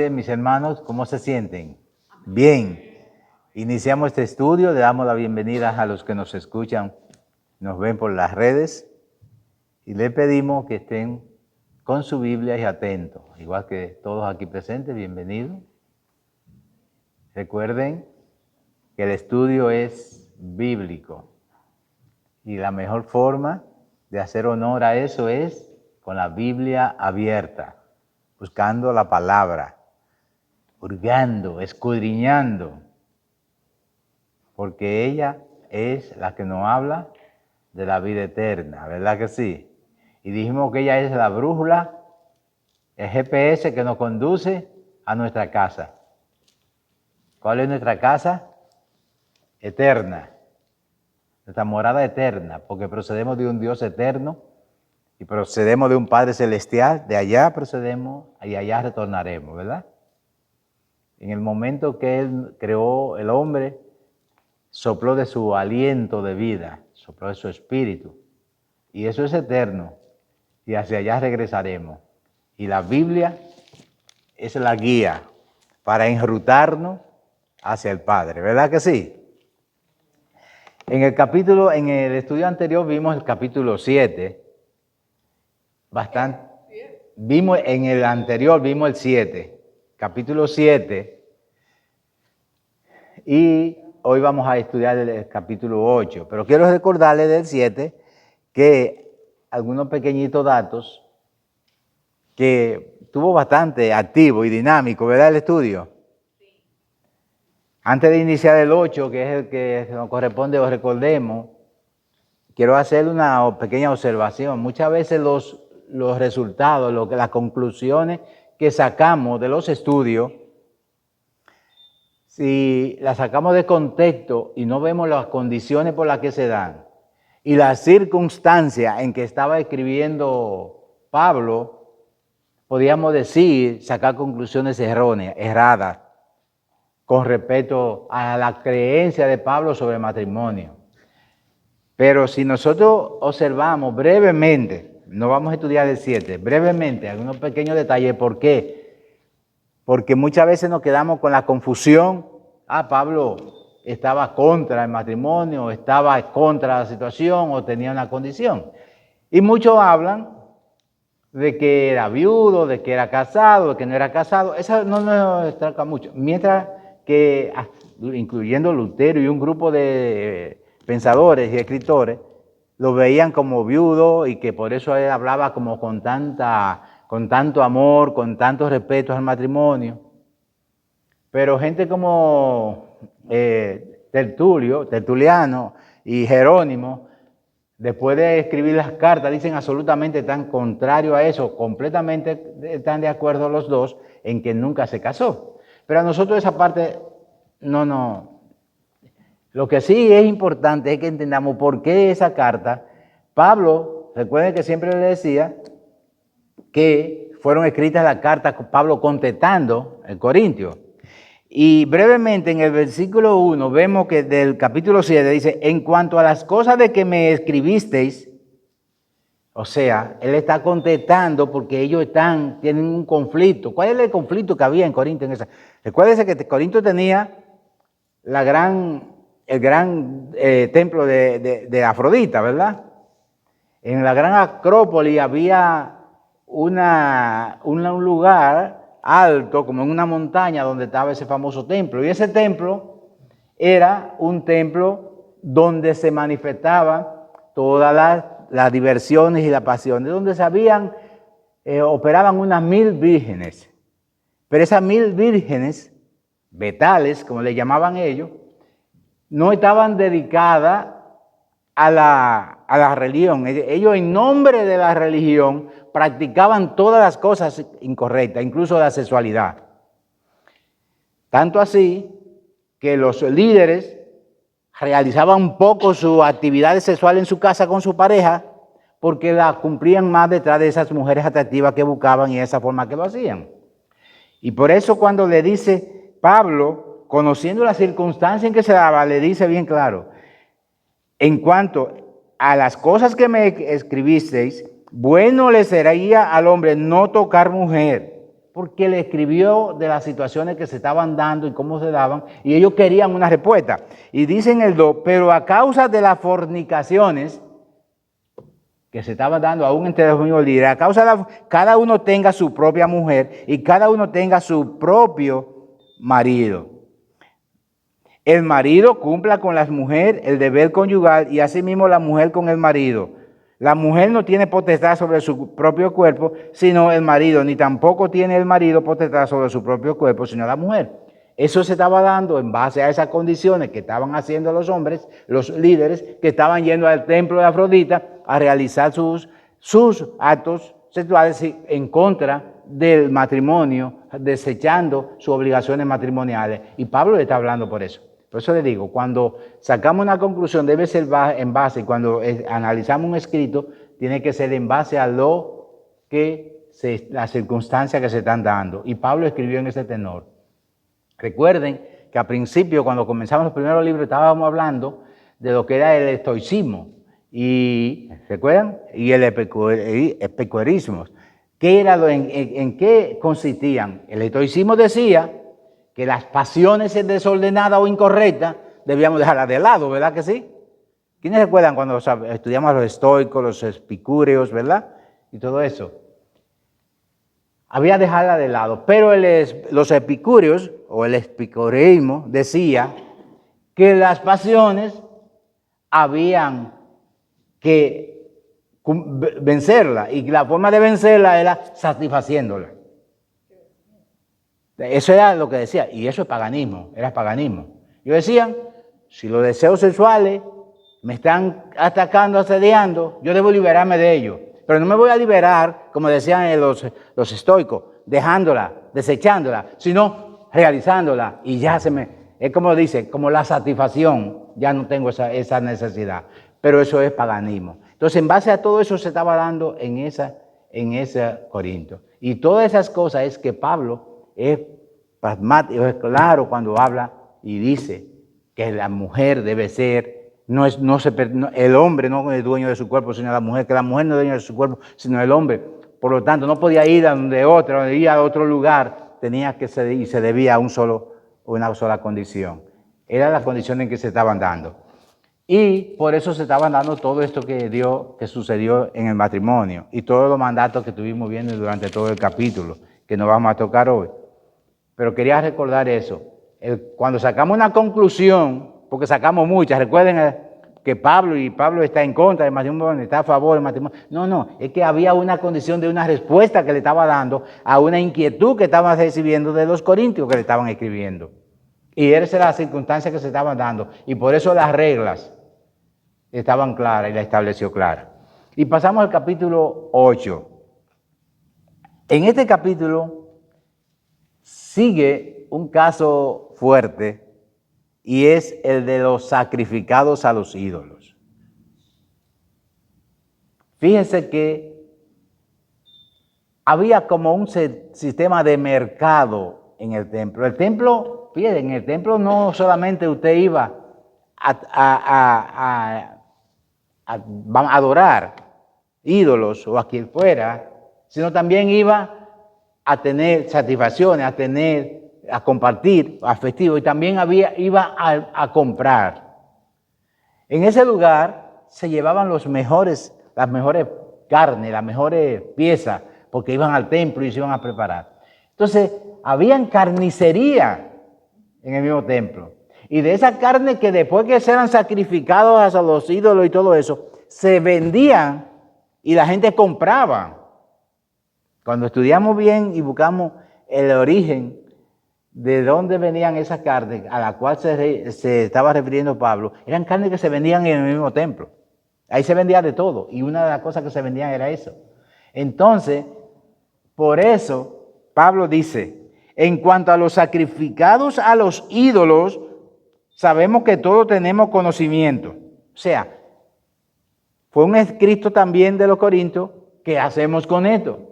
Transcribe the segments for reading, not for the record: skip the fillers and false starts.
noches, mis hermanos. ¿Cómo se sienten? Bien. Iniciamos este estudio. Le damos la bienvenida a los que nos escuchan, nos ven por las redes. Y le pedimos que estén con su Biblia y atentos. Igual que todos aquí presentes, bienvenidos. Recuerden que el estudio es bíblico. Y la mejor forma de hacer honor a eso es con la Biblia abierta, buscando la palabra, hurgando, escudriñando, porque ella es la que nos habla de la vida eterna, ¿verdad que sí? Y dijimos que ella es la brújula, el GPS que nos conduce a nuestra casa. ¿Cuál es nuestra casa? Eterna, nuestra morada eterna, porque procedemos de un Dios eterno y procedemos de un Padre celestial, de allá procedemos y allá retornaremos, ¿verdad? En el momento que Él creó el hombre, sopló de su aliento de vida, sopló de su espíritu, y eso es eterno, y hacia allá regresaremos. Y la Biblia es la guía para enrutarnos hacia el Padre, ¿verdad que sí? En el estudio anterior vimos el capítulo 7, en el anterior vimos el 7, capítulo 7, y hoy vamos a estudiar el capítulo 8, pero quiero recordarles del 7 que algunos pequeñitos datos que estuvo bastante activo y dinámico, ¿verdad? El estudio. Sí. Antes de iniciar el 8, que es el que nos corresponde, os recordemos, quiero hacer una pequeña observación. Muchas veces los resultados, las conclusiones que sacamos de los estudios, si las sacamos de contexto y no vemos las condiciones por las que se dan y las circunstancias en que estaba escribiendo Pablo, podríamos decir, sacar conclusiones erróneas, erradas, con respecto a la creencia de Pablo sobre el matrimonio. Pero si nosotros observamos brevemente, no vamos a estudiar el 7, brevemente, algunos pequeños detalles, ¿por qué? Porque muchas veces nos quedamos con la confusión. Pablo estaba contra el matrimonio, estaba contra la situación o tenía una condición. Y muchos hablan de que era viudo, de que era casado, de que no era casado. Eso no nos destaca mucho. Mientras que, incluyendo Lutero y un grupo de pensadores y escritores, lo veían como viudo y que por eso él hablaba como con tanto amor, con tanto respeto al matrimonio. Pero gente como Tertuliano y Jerónimo, después de escribir las cartas, dicen absolutamente tan contrario a eso, completamente están de acuerdo los dos en que nunca se casó. Pero a nosotros esa parte no. Lo que sí es importante es que entendamos por qué esa carta. Pablo, recuerden que siempre le decía que fueron escritas las cartas, Pablo contestando en Corintios. Y brevemente en el versículo 1 vemos que del capítulo 7 dice, en cuanto a las cosas de que me escribisteis, o sea, él está contestando porque ellos tienen un conflicto. ¿Cuál es el conflicto que había en Corinto? Recuérdense que Corinto tenía el gran templo de Afrodita, ¿verdad? En la gran Acrópolis había un lugar alto, como en una montaña, donde estaba ese famoso templo. Y ese templo era un templo donde se manifestaban todas las diversiones y las pasiones, donde operaban unas 1000 vírgenes. Pero esas 1000 vírgenes, betales, como le llamaban ellos, no estaban dedicadas a la religión. Ellos, en nombre de la religión, practicaban todas las cosas incorrectas, incluso la sexualidad. Tanto así que los líderes realizaban un poco su actividad sexual en su casa con su pareja porque la cumplían más detrás de esas mujeres atractivas que buscaban y de esa forma que lo hacían. Y por eso cuando le dice Pablo, conociendo la circunstancia en que se daba, le dice bien claro, en cuanto a las cosas que me escribisteis, bueno le sería al hombre no tocar mujer. Porque le escribió de las situaciones que se estaban dando y cómo se daban, y ellos querían una respuesta. Y dice en el 2, pero a causa de las fornicaciones que se estaban dando aún entre los mismos líderes, a causa de cada uno tenga su propia mujer y cada uno tenga su propio marido. El marido cumpla con la mujer el deber conyugal y asimismo la mujer con el marido. La mujer no tiene potestad sobre su propio cuerpo, sino el marido, ni tampoco tiene el marido potestad sobre su propio cuerpo, sino la mujer. Eso se estaba dando en base a esas condiciones que estaban haciendo los hombres, los líderes, que estaban yendo al templo de Afrodita a realizar sus actos sexuales en contra del matrimonio, desechando sus obligaciones matrimoniales. Y Pablo le está hablando por eso. Por eso le digo, cuando sacamos una conclusión debe ser en base, cuando analizamos un escrito, tiene que ser en base a las circunstancias que se están dando. Y Pablo escribió en ese tenor. Recuerden que al principio, cuando comenzamos los primeros libros, estábamos hablando de lo que era el estoicismo. Y, ¿recuerdan? Y el epicureísmo. ¿Qué era en qué consistían? El estoicismo decía que las pasiones desordenadas o incorrectas debíamos dejarlas de lado, ¿verdad que sí? ¿Quiénes recuerdan cuando estudiamos a los estoicos, los epicúreos, verdad? Y todo eso. Había que dejarla de lado, pero los epicúreos o el epicureísmo decía que las pasiones habían que vencerla y la forma de vencerla era satisfaciéndola. Eso era lo que decía, y eso es paganismo, era paganismo. Ellos decían, si los deseos sexuales me están atacando, asediando, yo debo liberarme de ellos. Pero no me voy a liberar, como decían los estoicos, dejándola, desechándola, sino realizándola. Y ya es como dice, como la satisfacción, ya no tengo esa necesidad. Pero eso es paganismo. Entonces, en base a todo eso se estaba dando en ese Corinto. Y todas esas cosas es que Pablo es pragmático, es claro cuando habla y dice que la mujer debe ser, el hombre no es dueño de su cuerpo, sino la mujer, que la mujer no es dueña de su cuerpo, sino el hombre. Por lo tanto, no podía ir a donde ir a otro lugar, tenía que ser y se debía a una sola condición. Eran las condiciones en que se estaban dando. Y por eso se estaban dando todo esto que sucedió en el matrimonio y todos los mandatos que estuvimos viendo durante todo el capítulo, que nos vamos a tocar hoy. Pero quería recordar eso. Cuando sacamos una conclusión, porque sacamos muchas, recuerden que Pablo está en contra del matrimonio, está a favor del matrimonio. No, es que había una condición de una respuesta que le estaba dando a una inquietud que estaban recibiendo de los corintios que le estaban escribiendo. Y esa era la circunstancia que se estaban dando. Y por eso las reglas estaban claras y la estableció clara. Y pasamos al capítulo 8. En este capítulo sigue un caso fuerte y es el de los sacrificados a los ídolos. Fíjense que había como un sistema de mercado en el templo. El templo, fíjense, en el templo no solamente usted iba a adorar ídolos o a quien fuera, sino también iba a tener satisfacciones, a compartir afectivo y también iba a comprar. En ese lugar se llevaban las mejores carnes, las mejores piezas, porque iban al templo y se iban a preparar. Entonces, habían carnicería en el mismo templo. Y de esa carne que después que se eran sacrificados a los ídolos y todo eso, se vendían y la gente compraba. Cuando estudiamos bien y buscamos el origen de dónde venían esas carnes a la cual se estaba refiriendo Pablo, eran carnes que se vendían en el mismo templo. Ahí se vendía de todo y una de las cosas que se vendían era eso. Entonces, por eso Pablo dice, en cuanto a los sacrificados a los ídolos, sabemos que todos tenemos conocimiento. O sea, fue un escrito también de los Corintios, ¿qué hacemos con esto?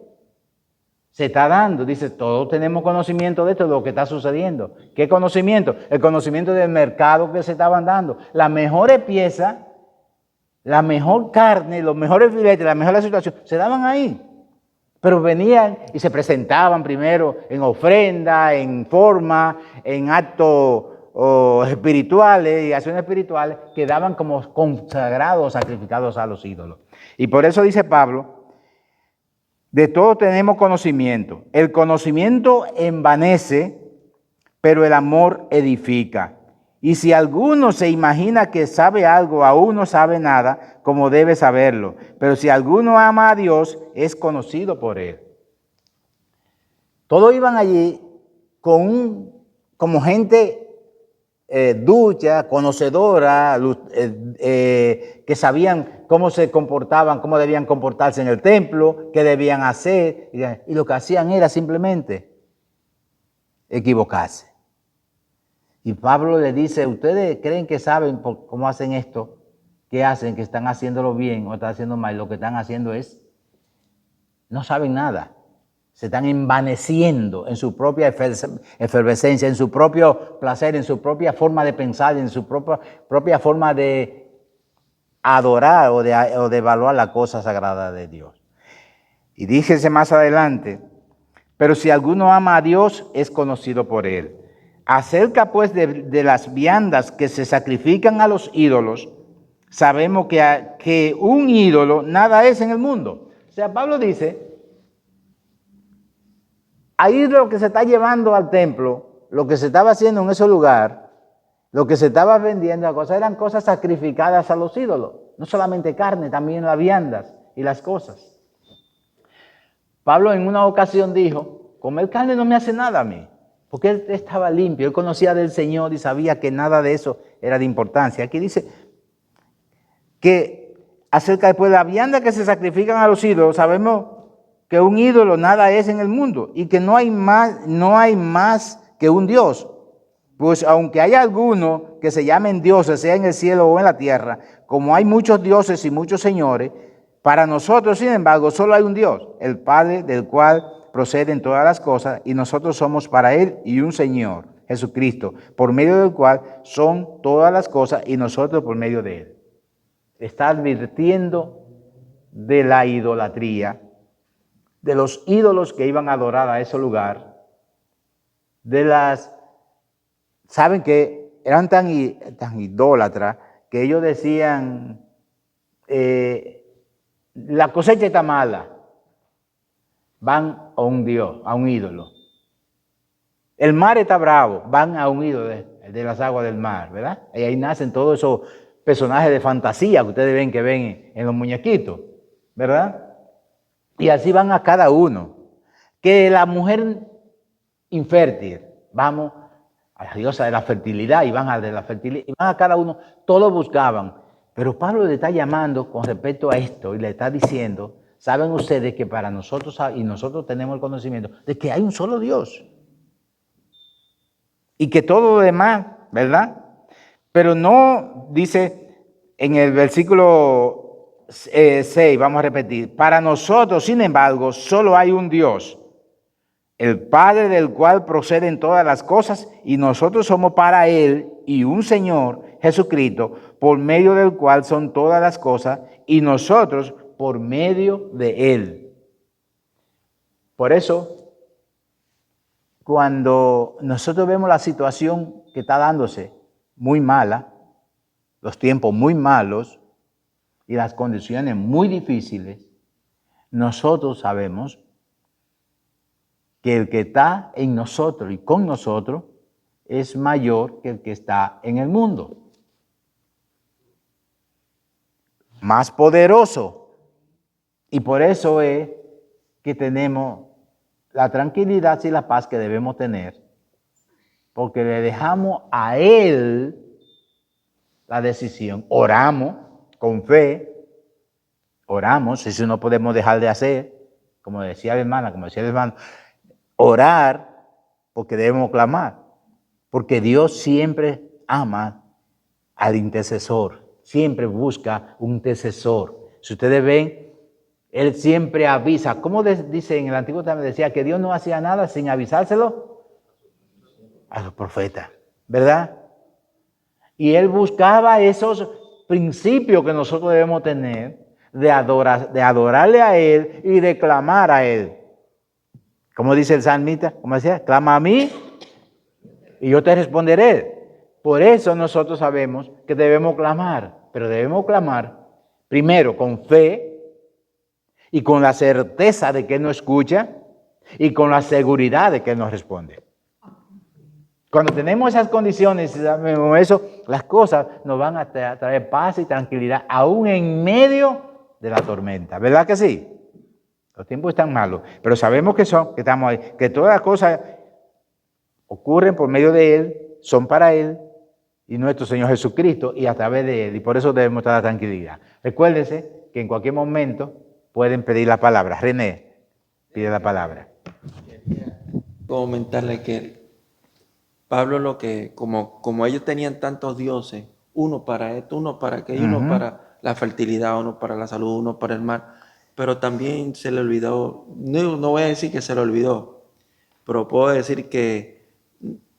Se está dando, dice, todos tenemos conocimiento de esto, de lo que está sucediendo. ¿Qué conocimiento? El conocimiento del mercado que se estaban dando. Las mejores piezas, la mejor carne, los mejores filetes, la mejor situación, se daban ahí. Pero venían y se presentaban primero en ofrenda, en forma, en actos espirituales y acciones espirituales, quedaban como consagrados, sacrificados a los ídolos. Y por eso dice Pablo, de todo tenemos conocimiento. El conocimiento envanece, pero el amor edifica. Y si alguno se imagina que sabe algo, aún no sabe nada, como debe saberlo. Pero si alguno ama a Dios, es conocido por Él. Todos iban allí como gente ducha, conocedora, que sabían cómo se comportaban, cómo debían comportarse en el templo, qué debían hacer. Y lo que hacían era simplemente equivocarse. Y Pablo le dice, ¿ustedes creen que saben cómo hacen esto? ¿Qué hacen? ¿Que están haciéndolo bien o están haciendo mal? Lo que están haciendo es, no saben nada. Se están envaneciendo en su propia efervescencia, en su propio placer, en su propia forma de pensar, en su propia forma de adorar o de evaluar la cosa sagrada de Dios. Y díjese más adelante, pero si alguno ama a Dios, es conocido por Él. Acerca pues de las viandas que se sacrifican a los ídolos, sabemos que un ídolo nada es en el mundo. O sea, Pablo dice, ahí lo que se está llevando al templo, lo que se estaba haciendo en ese lugar, lo que se estaba vendiendo, eran cosas sacrificadas a los ídolos. No solamente carne, también las viandas y las cosas. Pablo en una ocasión dijo, comer carne no me hace nada a mí. Porque él estaba limpio, él conocía del Señor y sabía que nada de eso era de importancia. Aquí dice que acerca después de la vianda que se sacrifican a los ídolos, sabemos que un ídolo nada es en el mundo y que no hay más que un Dios. Pues aunque haya algunos que se llamen dioses, sea en el cielo o en la tierra, como hay muchos dioses y muchos señores, para nosotros, sin embargo, solo hay un Dios, el Padre, del cual proceden todas las cosas, y nosotros somos para Él y un Señor, Jesucristo, por medio del cual son todas las cosas y nosotros por medio de Él. Está advirtiendo de la idolatría, de los ídolos que iban a adorar a ese lugar, saben que eran tan idólatras que ellos decían, la cosecha está mala. Van a un Dios, a un ídolo. El mar está bravo, van a un ídolo de las aguas del mar, ¿verdad? Y ahí nacen todos esos personajes de fantasía que ustedes ven en los muñequitos, ¿verdad? Y así van a cada uno. Que la mujer infértil, vamos a la diosa de la fertilidad y van a de la fertilidad, y van a cada uno, todos buscaban. Pero Pablo le está llamando con respecto a esto y le está diciendo, saben ustedes que para nosotros, y nosotros tenemos el conocimiento, de que hay un solo Dios. Y que todo lo demás, ¿verdad? Pero no, dice en el versículo 6, vamos a repetir, para nosotros, sin embargo, solo hay un Dios, el Padre del cual proceden todas las cosas, y nosotros somos para Él y un Señor, Jesucristo, por medio del cual son todas las cosas, y nosotros por medio de Él. Por eso, cuando nosotros vemos la situación que está dándose muy mala, los tiempos muy malos y las condiciones muy difíciles, nosotros sabemos que el que está en nosotros y con nosotros es mayor que el que está en el mundo. Más poderoso. Y por eso es que tenemos la tranquilidad y la paz que debemos tener, porque le dejamos a Él la decisión. Oramos con fe, oramos, eso no podemos dejar de hacer, como decía la hermana, como decía el hermano, orar porque debemos clamar, porque Dios siempre ama al intercesor, siempre busca un intercesor. Si ustedes ven, Él siempre avisa. ¿Cómo dice en el Antiguo Testamento? Decía que Dios no hacía nada sin avisárselo a los profetas, ¿verdad? Y Él buscaba esos principios que nosotros debemos tener de adorarle a Él y de clamar a Él. Como dice el salmista, como decía, clama a mí y yo te responderé. Por eso nosotros sabemos que debemos clamar, pero debemos clamar primero con fe y con la certeza de que Él nos escucha y con la seguridad de que Él nos responde. Cuando tenemos esas condiciones, eso, las cosas nos van a traer paz y tranquilidad, aún en medio de la tormenta. ¿Verdad que sí? Los tiempos están malos, pero sabemos que estamos ahí, que todas las cosas ocurren por medio de Él, son para Él y nuestro Señor Jesucristo y a través de Él. Y por eso debemos estar tranquilidad. Recuérdense que en cualquier momento pueden pedir la palabra. René, pide la palabra. Quería comentarle que Pablo como ellos tenían tantos dioses, uno para esto, uno para aquello, uno para la fertilidad, uno para la salud, uno para el mar, pero también se le olvidó, no voy a decir que se le olvidó, pero puedo decir que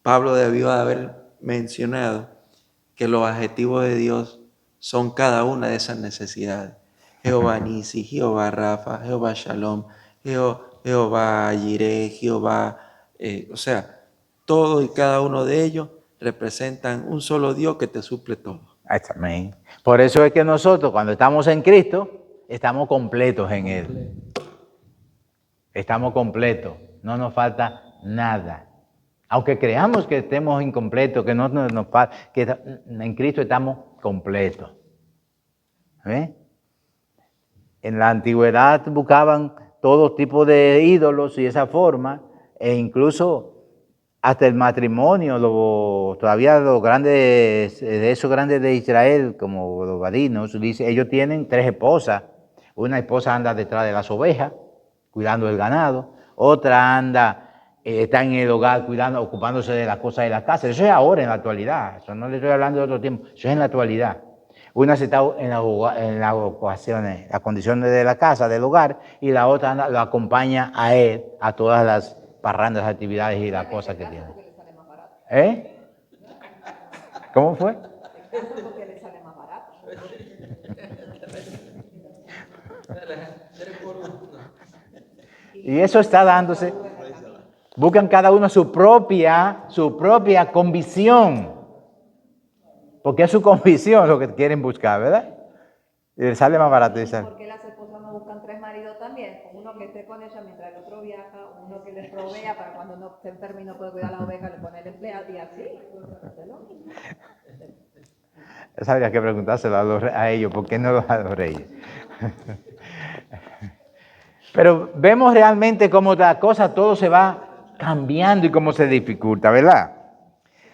Pablo debió de haber mencionado que los adjetivos de Dios son cada una de esas necesidades. Jehová Nisi, Jehová Rafa, Jehová Shalom, Jehová Jireh, Jehová, o sea, todo y cada uno de ellos representan un solo Dios que te suple todo. Amén. Por eso es que nosotros, cuando estamos en Cristo, estamos completos en Él. Estamos completos. No nos falta nada. Aunque creamos que estemos incompletos, que no nos falta, que en Cristo estamos completos. ¿Ven? En la antigüedad buscaban todo tipo de ídolos y esa forma, e incluso hasta el matrimonio, todavía los grandes, de esos grandes de Israel, como los vadinos, dice, ellos tienen 3 esposas. Una esposa anda detrás de las ovejas, cuidando el ganado. Otra está en el hogar ocupándose de las cosas de la casa. Eso es ahora, en la actualidad. Eso no le estoy hablando de otro tiempo. Eso es en la actualidad. Una se está en las condiciones de la casa, del hogar, y la otra lo acompaña a él a todas las parrandas, actividades y las cosas que tiene. ¿Eh? ¿Cómo fue? Porque le sale más barato. Y eso está dándose. Buscan cada uno su propia convicción. Porque es su convicción lo que quieren buscar, ¿verdad? Y les sale más barato. Porque las esposas no buscan 3 maridos también. Uno que esté con ella mientras el otro viaja, uno que les provea para cuando no esté enfermo y no puede cuidar a la oveja, le pone el empleado y así. Es lo mismo. Eso habría que preguntárselo a ellos, ¿por qué no a los reyes? Pero vemos realmente cómo la cosa, todo se va cambiando y cómo se dificulta, ¿verdad?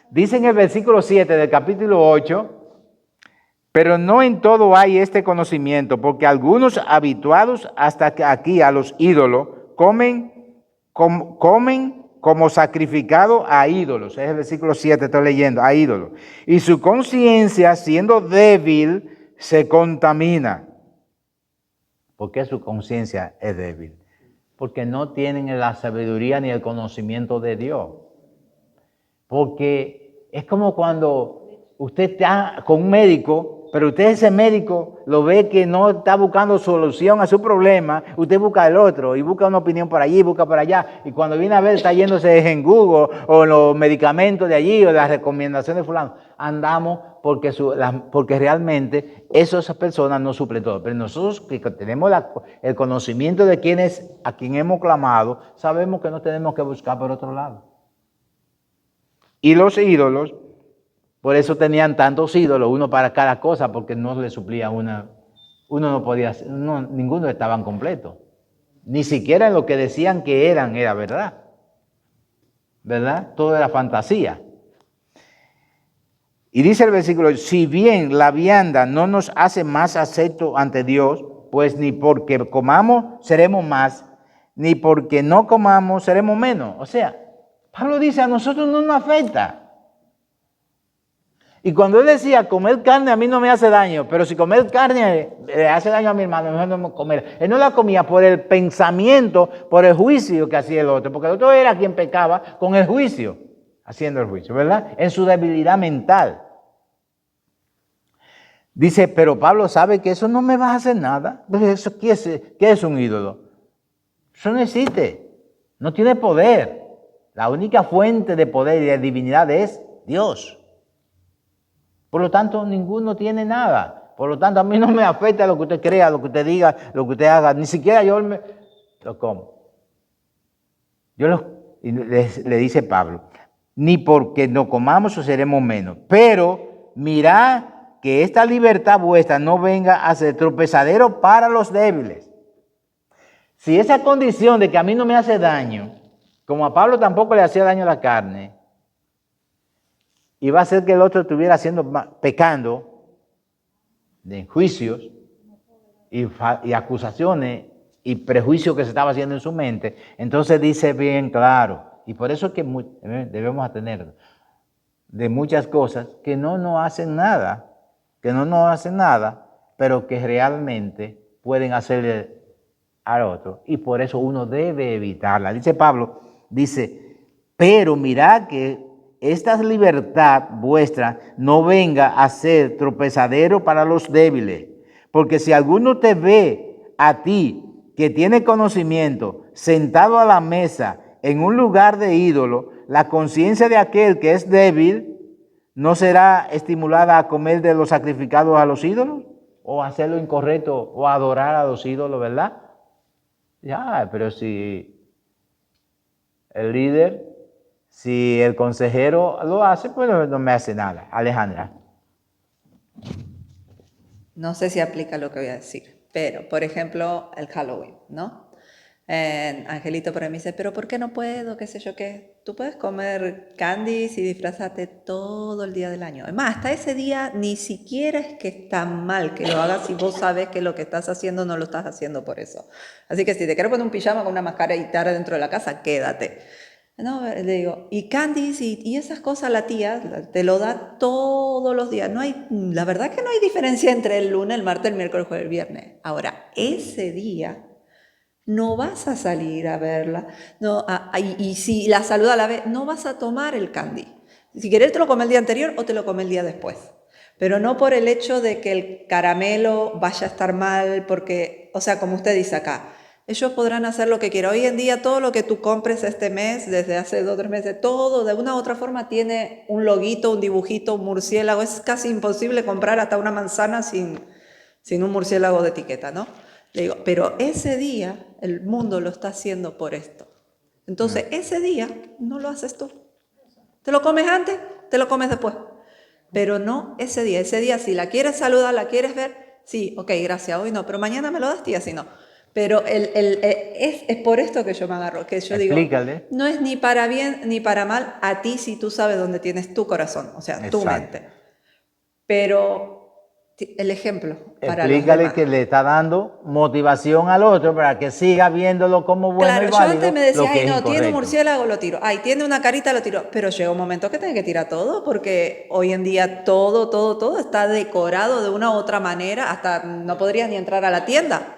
Dice en el versículo 7 del capítulo 8, pero no en todo hay este conocimiento, porque algunos habituados hasta aquí a los ídolos comen como sacrificado a ídolos. Es el versículo 7, estoy leyendo, a ídolos. Y su conciencia, siendo débil, se contamina. ¿Por qué su conciencia es débil? Porque no tienen la sabiduría ni el conocimiento de Dios. Porque es como cuando usted está con un médico, pero usted ese médico lo ve que no está buscando solución a su problema, usted busca el otro y busca una opinión por allí, busca por allá, y cuando viene a ver está yéndose en Google o los medicamentos de allí o las recomendaciones de fulano. Andamos porque realmente esas personas no suplen todo. Pero nosotros que tenemos el conocimiento de a quien hemos clamado, sabemos que no tenemos que buscar por otro lado. Y los ídolos, por eso tenían tantos ídolos, uno para cada cosa, porque no le suplía uno no podía, ninguno estaban completos. Ni siquiera lo que decían que era verdad. ¿Verdad? Todo era fantasía. Y dice el versículo, si bien la vianda no nos hace más acepto ante Dios, pues ni porque comamos seremos más, ni porque no comamos seremos menos. O sea, Pablo dice, a nosotros no nos afecta. Y cuando él decía, comer carne a mí no me hace daño, pero si comer carne le hace daño a mi hermano, mejor no comer. Él no la comía por el pensamiento, por el juicio que hacía el otro, porque el otro era quien pecaba con el juicio, haciendo el juicio, ¿verdad? En su debilidad mental. Dice, pero Pablo sabe que eso no me va a hacer nada. Eso, ¿qué es un ídolo? Eso no existe. No tiene poder. La única fuente de poder y de divinidad es Dios. Por lo tanto, ninguno tiene nada. Por lo tanto, a mí no me afecta lo que usted crea, lo que usted diga, lo que usted haga. Ni siquiera yo lo como. Le dice Pablo, ni porque no comamos o seremos menos. Pero mirad que esta libertad vuestra no venga a ser tropezadero para los débiles. Si esa condición de que a mí no me hace daño, como a Pablo tampoco le hacía daño a la carne, iba a hacer que el otro estuviera pecando de juicios y acusaciones y prejuicios que se estaba haciendo en su mente, entonces dice bien claro, y por eso es que debemos atenernos de muchas cosas que no nos hacen nada, pero que realmente pueden hacerle al otro, y por eso uno debe evitarla. Dice Pablo, pero mirad que esta libertad vuestra no venga a ser tropezadero para los débiles, porque si alguno te ve a ti que tiene conocimiento sentado a la mesa en un lugar de ídolo, la conciencia de aquel que es débil no será estimulada a comer de los sacrificados a los ídolos o a hacer lo incorrecto o a adorar a los ídolos, ¿verdad? Ya, pero si el líder, si el consejero lo hace, pues no me hace nada. Alejandra. No sé si aplica lo que voy a decir, pero por ejemplo el Halloween, ¿no? Angelito por ahí me dice, pero ¿por qué no puedo? ¿Qué sé yo qué? Tú puedes comer candies y disfrazarte todo el día del año. Además, hasta ese día ni siquiera es que está mal que lo hagas si vos sabes que lo que estás haciendo no lo estás haciendo por eso. Así que si te quieres poner un pijama con una máscara y estar dentro de la casa, quédate. No, le digo, y candies y esas cosas la tía te lo da todos los días. La verdad que no hay diferencia entre el lunes, el martes, el miércoles, el jueves, el viernes. Ahora, ese día no vas a salir a verla, y si la saluda a la vez, no vas a tomar el candy. Si querés te lo comes el día anterior o te lo comes el día después. Pero no por el hecho de que el caramelo vaya a estar mal, porque, o sea, como usted dice acá, ellos podrán hacer lo que quieran. Hoy en día todo lo que tú compres este mes, desde hace 2 o 3 meses, todo de una u otra forma tiene un loguito, un dibujito, un murciélago. Es casi imposible comprar hasta una manzana sin un murciélago de etiqueta, ¿no? Le digo, pero ese día el mundo lo está haciendo por esto. Entonces, ese día no lo haces tú. ¿Te lo comes antes? Te lo comes después. Pero no ese día. Ese día, si la quieres saludar, la quieres ver, sí, ok, gracias, hoy no, pero mañana me lo das, tía, si no. Pero es por esto que yo me agarro, que yo Explícale. digo, no es ni para bien ni para mal a ti si tú sabes dónde tienes tu corazón, o sea, tu mente. Pero el ejemplo para explícale los demás. que le está dando motivación al otro para que siga viéndolo como bueno Claro, y válido. yo antes me decía, lo que ay, no, tiene un incorrecto. murciélago, lo tiro. Ay, tiene una carita, lo tiro. Pero llega un momento que tiene que tirar todo, porque hoy en día todo está decorado de una u otra manera. Hasta no podrías ni entrar a la tienda.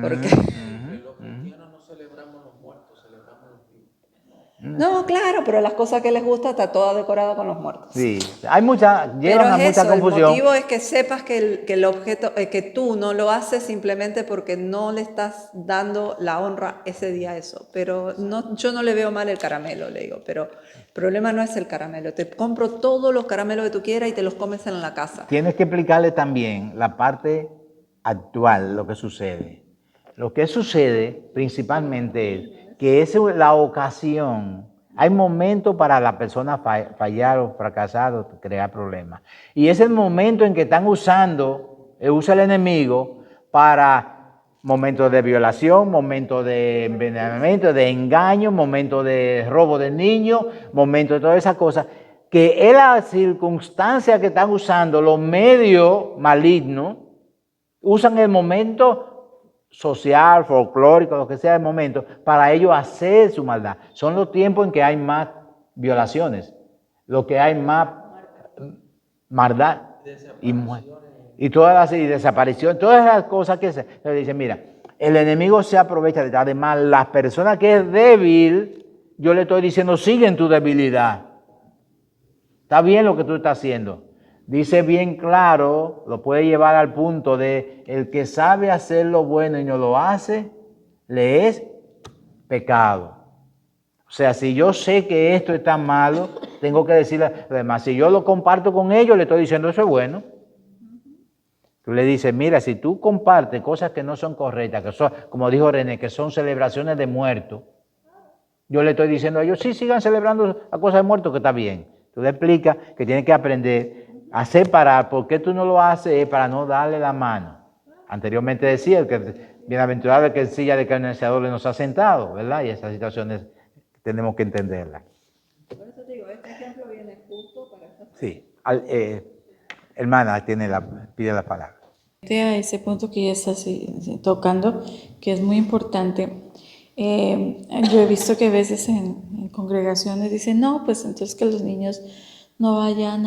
Porque... Los cristianos no celebramos los muertos, celebramos los vivos. No, claro, pero las cosas que les gusta está todo decorado con los muertos. Sí, hay llevan a mucha confusión. El motivo es que sepas que el objeto, que tú no lo haces simplemente porque no le estás dando la honra ese día a eso. Pero no, yo no le veo mal el caramelo, le digo, pero el problema no es el caramelo. Te compro todos los caramelos que tú quieras y te los comes en la casa. Tienes que explicarle también la parte actual, lo que sucede. Lo que sucede principalmente es que es la ocasión. Hay momentos para la persona fallar o fracasar o crear problemas. Y es el momento en que están usa el enemigo para momentos de violación, momentos de envenenamiento, de engaño, momentos de robo de niños, momentos de todas esas cosas, que es la circunstancia que están usando los medios malignos, usan el momento social, folclórico, lo que sea el momento, para ellos hacer su maldad. Son los tiempos en que hay más violaciones, lo que hay más maldad y todas las desapariciones, todas las cosas que se dicen, mira, el enemigo se aprovecha de además las personas que es débil, yo le estoy diciendo, sigue en tu debilidad. Está bien lo que tú estás haciendo, dice bien claro, lo puede llevar al punto de el que sabe hacer lo bueno y no lo hace, le es pecado. O sea, si yo sé que esto está malo, tengo que decirle, además, si yo lo comparto con ellos, le estoy diciendo eso es bueno. Tú le dices, mira, si tú compartes cosas que no son correctas, que son, como dijo René, que son celebraciones de muertos, yo le estoy diciendo a ellos, sí, sigan celebrando a cosas de muertos, que está bien. Tú le explicas que tienen que aprender a separar. ¿Por qué tú no lo haces? Es para no darle la mano. Anteriormente decía, el que bienaventurado el que en silla de carnecedores nos ha sentado, ¿verdad? Y esas situaciones tenemos que entenderlas. Por eso digo, este ejemplo viene justo para esta. Sí. Hermana, pide la palabra. A ese punto que ya estás tocando, que es muy importante. Yo he visto que a veces en congregaciones dicen, no, pues entonces que los niños no vayan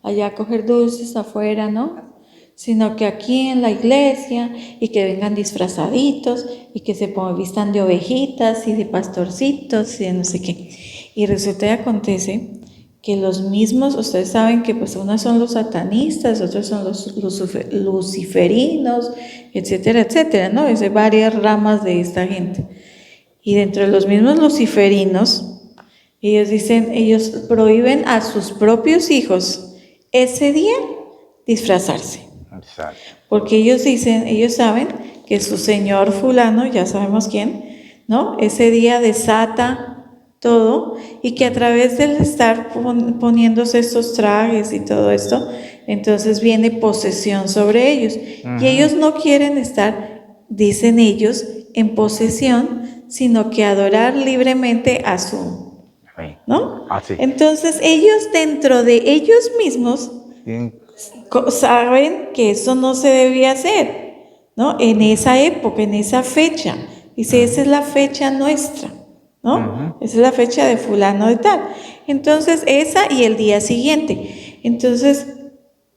allá a coger dulces afuera, ¿no? Sino que aquí en la iglesia y que vengan disfrazaditos y que se vistan de ovejitas y de pastorcitos y de no sé qué. Y resulta y acontece que los mismos, ustedes saben que pues unos son los satanistas, otros son los luciferinos, etcétera, etcétera, ¿no? Hay varias ramas de esta gente. Y dentro de los mismos luciferinos, ellos prohíben a sus propios hijos ese día disfrazarse. Exacto. Porque ellos saben que su señor fulano, ya sabemos quién, ¿no? Ese día desata todo y que a través del estar poniéndose estos trajes y todo esto, entonces viene posesión sobre ellos. Y ellos no quieren estar, dicen ellos, en posesión, sino que adorar libremente a su, ¿no? Así. Entonces ellos dentro de ellos mismos saben que eso no se debía hacer, ¿no? En esa época, en esa fecha. Dice, esa es la fecha nuestra, ¿no? Esa es la fecha de fulano de tal. Entonces, esa y el día siguiente. Entonces,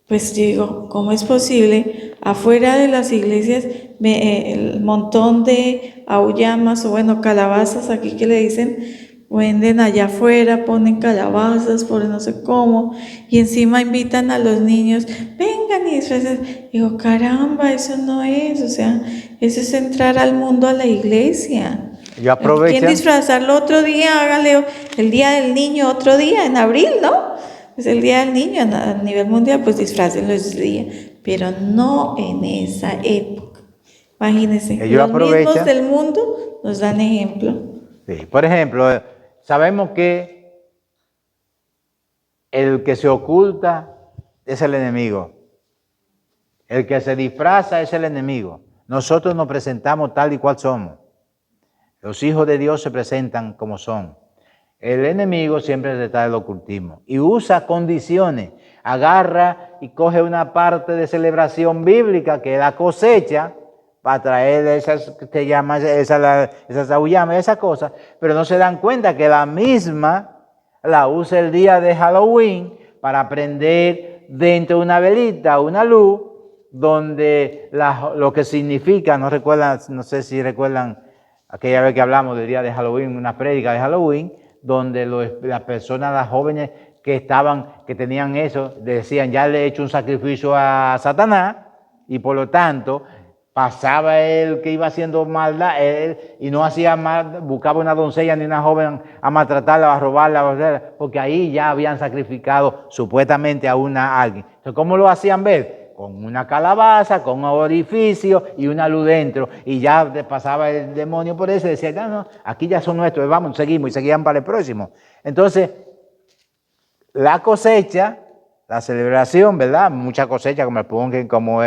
pues digo, ¿cómo es posible? Afuera de las iglesias, el montón de auyamas o bueno, calabazas aquí que le dicen, venden allá afuera, ponen calabazas por no sé cómo, y encima invitan a los niños, vengan y disfrazen. Digo, caramba, eso no es, o sea, eso es entrar al mundo a la iglesia. Yo aprovecho. ¿Quién disfrazarlo otro día? Hágale el día del niño otro día, en abril, ¿no? Es el día del niño a nivel mundial, pues disfrácenlo ese día, pero no en esa época. Imagínense, los mismos del mundo nos dan ejemplo. Sí, por ejemplo, sabemos que el que se oculta es el enemigo. El que se disfraza es el enemigo. Nosotros nos presentamos tal y cual somos. Los hijos de Dios se presentan como son. El enemigo siempre está del ocultismo y usa condiciones. Agarra y coge una parte de celebración bíblica que es la cosecha para traer esas auyamas, esas cosas, pero no se dan cuenta que la misma la usa el día de Halloween para prender dentro de una velita, una luz, donde lo que significa, no sé si recuerdan aquella vez que hablamos del día de Halloween, una prédica de Halloween, donde las personas, las jóvenes que tenían eso, decían, ya le he hecho un sacrificio a Satanás, y por lo tanto, pasaba él que iba haciendo maldad, y no hacía mal, buscaba una doncella ni una joven a maltratarla, a robarla, porque ahí ya habían sacrificado supuestamente a alguien. Entonces, ¿cómo lo hacían ver? Con una calabaza, con un orificio y una luz dentro, y ya pasaba el demonio por eso y decía, no, aquí ya son nuestros, vamos, seguimos, y seguían para el próximo. Entonces, la cosecha, la celebración, ¿verdad? Mucha cosecha, como el Pumpkin, como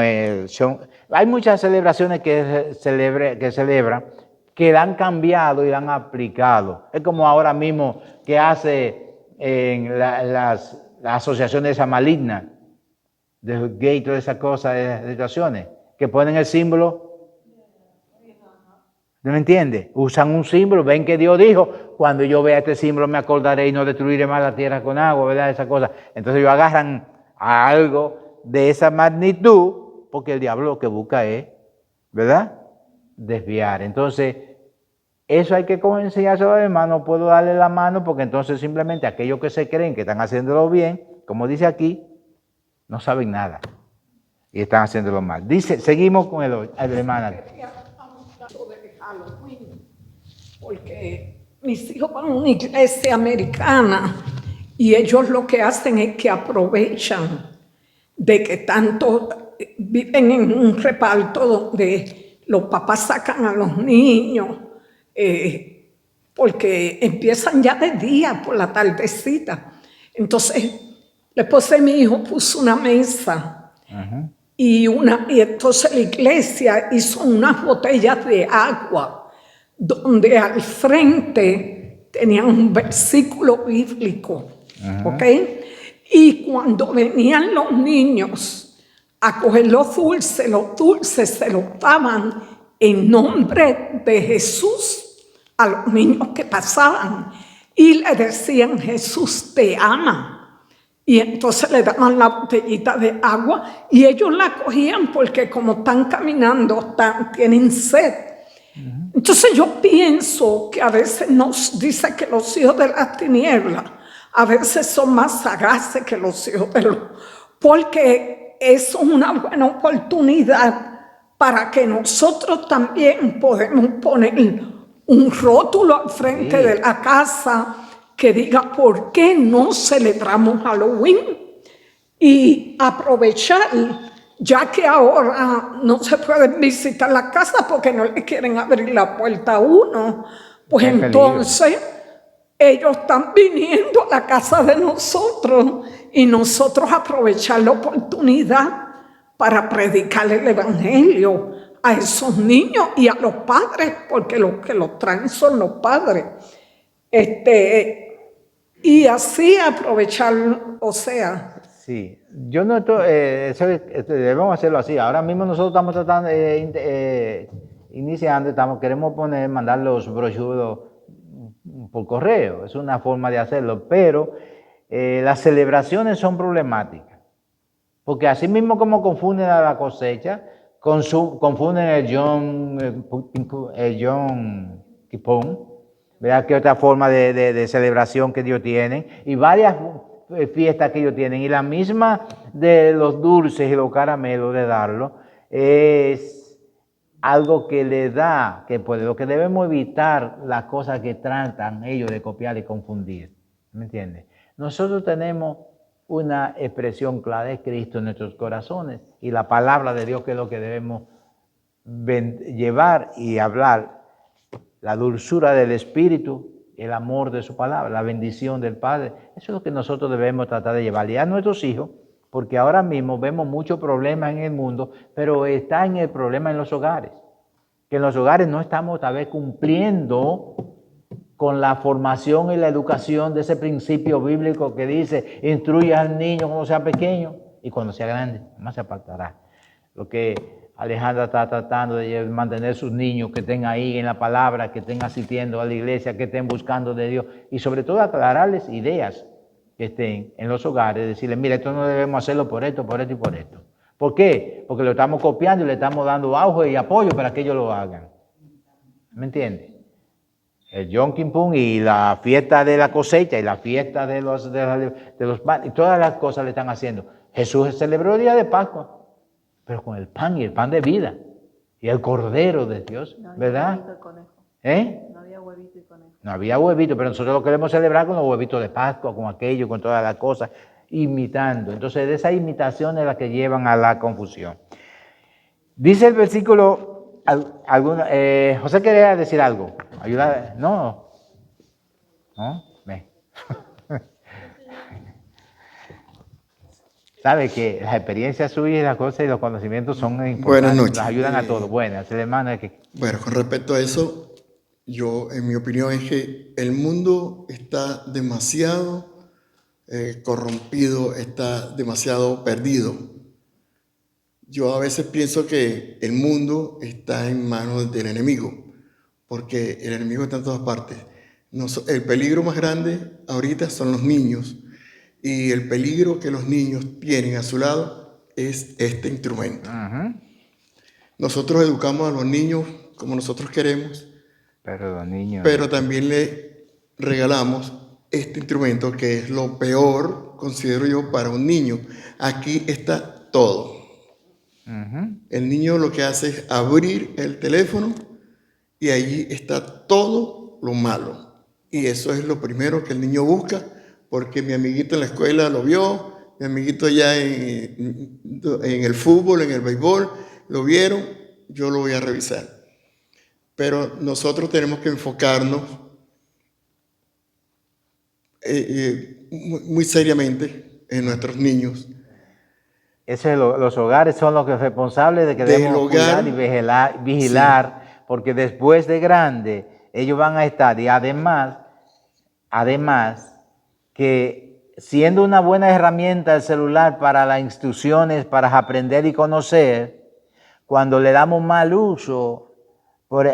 el show. Hay muchas celebraciones que celebran, que la han cambiado y la han aplicado. Es como ahora mismo que hace en las asociaciones esas malignas, de gay, todas esas cosas, de situaciones, que ponen el símbolo. ¿No me entiendes? Usan un símbolo, ven que Dios dijo, cuando yo vea este símbolo me acordaré y no destruiré más la tierra con agua, ¿verdad? Esa cosa. Entonces ellos agarran a algo de esa magnitud, porque el diablo lo que busca es, ¿verdad? Desviar. Entonces, eso hay que enseñárselo a los hermanos, no puedo darle la mano, porque entonces simplemente aquellos que se creen que están haciéndolo bien, como dice aquí, no saben nada y están haciéndolo mal. Dice, seguimos con el hermano. De Halloween, porque mis hijos van a una iglesia americana y ellos lo que hacen es que aprovechan de que tanto viven en un reparto donde los papás sacan a los niños, porque empiezan ya de día por la tardecita. Entonces, la esposa de mi hijo puso una mesa y entonces la iglesia hizo unas botellas de agua donde al frente tenían un versículo bíblico, ¿ok? Y cuando venían los niños a coger los dulces se los daban en nombre de Jesús a los niños que pasaban y le decían, Jesús te ama. Y entonces le daban la botellita de agua y ellos la cogían porque como están caminando, tienen sed. Entonces yo pienso que a veces nos dice que los hijos de las tinieblas a veces son más sagaces que los hijos de luz, porque eso es una buena oportunidad para que nosotros también podemos poner un rótulo al frente de la casa que diga por qué no celebramos Halloween y aprovechar, ya que ahora no se pueden visitar la casa porque no le quieren abrir la puerta a uno, pues entonces ellos están viniendo a la casa de nosotros y nosotros aprovechar la oportunidad para predicar el evangelio a esos niños y a los padres, porque los que los traen son los padres. Y así aprovechar, o sea. Sí, yo no estoy, debemos hacerlo así. Ahora mismo nosotros estamos tratando, iniciando, queremos mandar los brochures por correo. Es una forma de hacerlo, pero las celebraciones son problemáticas. Porque así mismo como confunden a la cosecha, confunden el Yom Kippur, ¿verdad? Que otra forma de celebración que ellos tienen, y varias fiestas que ellos tienen, y la misma de los dulces y los caramelos de darlo, es algo que le da, lo que debemos evitar, las cosas que tratan ellos de copiar y confundir, ¿me entiendes? Nosotros tenemos una expresión clara de Cristo en nuestros corazones, y la palabra de Dios, que es lo que debemos llevar y hablar, la dulzura del Espíritu, el amor de su palabra, la bendición del Padre. Eso es lo que nosotros debemos tratar de llevarle a nuestros hijos, porque ahora mismo vemos muchos problemas en el mundo, pero está en el problema en los hogares, que en los hogares no estamos tal vez cumpliendo con la formación y la educación de ese principio bíblico que dice, instruye al niño cuando sea pequeño y cuando sea grande, más se apartará. Lo que Alejandra está tratando de mantener sus niños que estén ahí en la palabra, que estén asistiendo a la iglesia, que estén buscando de Dios, y sobre todo aclararles ideas que estén en los hogares, decirles, mira, esto no debemos hacerlo por esto, por esto y por esto. ¿Por qué? Porque lo estamos copiando y le estamos dando auge y apoyo para que ellos lo hagan. ¿Me entiendes? El Yom Kippur y la fiesta de la cosecha y la fiesta de los pan, y todas las cosas le están haciendo. Jesús celebró el día de Pascua, pero con el pan y el pan de vida y el Cordero de Dios, ¿verdad? Huevito y conejo. No había huevito y conejo. No había huevito, pero nosotros lo queremos celebrar con los huevitos de Pascua, con aquello, con todas las cosas, imitando. Entonces, de esa imitación es la que llevan a la confusión. Dice el versículo, José quería decir algo. Ayuda, no. Ve. Sabe que las experiencias suyas y las cosas y los conocimientos son importantes. Buenas noches. Nos ayudan a todos. Buenas, hermano. Bueno, con respecto a eso, yo, en mi opinión, es que el mundo está demasiado corrompido, está demasiado perdido. Yo a veces pienso que el mundo está en manos del enemigo, porque el enemigo está en todas partes. El peligro más grande ahorita son los niños, y el peligro que los niños tienen a su lado es este instrumento. Nosotros educamos a los niños como nosotros queremos, pero los niños, pero también le regalamos este instrumento que es lo peor, considero yo, para un niño. Aquí está todo. El niño lo que hace es abrir el teléfono y allí está todo lo malo. Y eso es lo primero que el niño busca, porque mi amiguito en la escuela lo vio, mi amiguito allá en el fútbol, en el béisbol, lo vieron, yo lo voy a revisar. Pero nosotros tenemos que enfocarnos muy seriamente en nuestros niños. Los hogares son los responsables de que Del debemos hogar, cuidar y vigilar, porque después de grande ellos van a estar, y además que siendo una buena herramienta el celular para las instrucciones, para aprender y conocer, cuando le damos mal uso,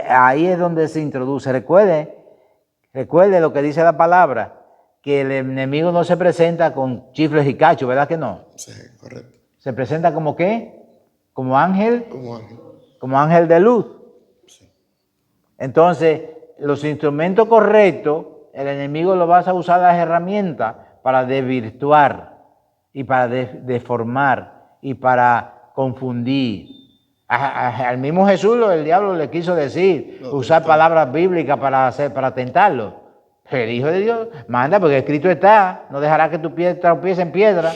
ahí es donde se introduce. Recuerde lo que dice la palabra, que el enemigo no se presenta con chifles y cachos, ¿verdad que no? Sí, correcto. Se presenta como ¿qué? Como ángel, Como ángel. como ángel de luz. Sí. Entonces, los instrumentos correctos, el enemigo lo va a usar las herramientas para desvirtuar y para deformar y para confundir. Al mismo Jesús el diablo le quiso decir, usar palabras bíblicas para tentarlo. El Hijo de Dios manda, porque escrito está, no dejará que tu pie tropiece en piedra.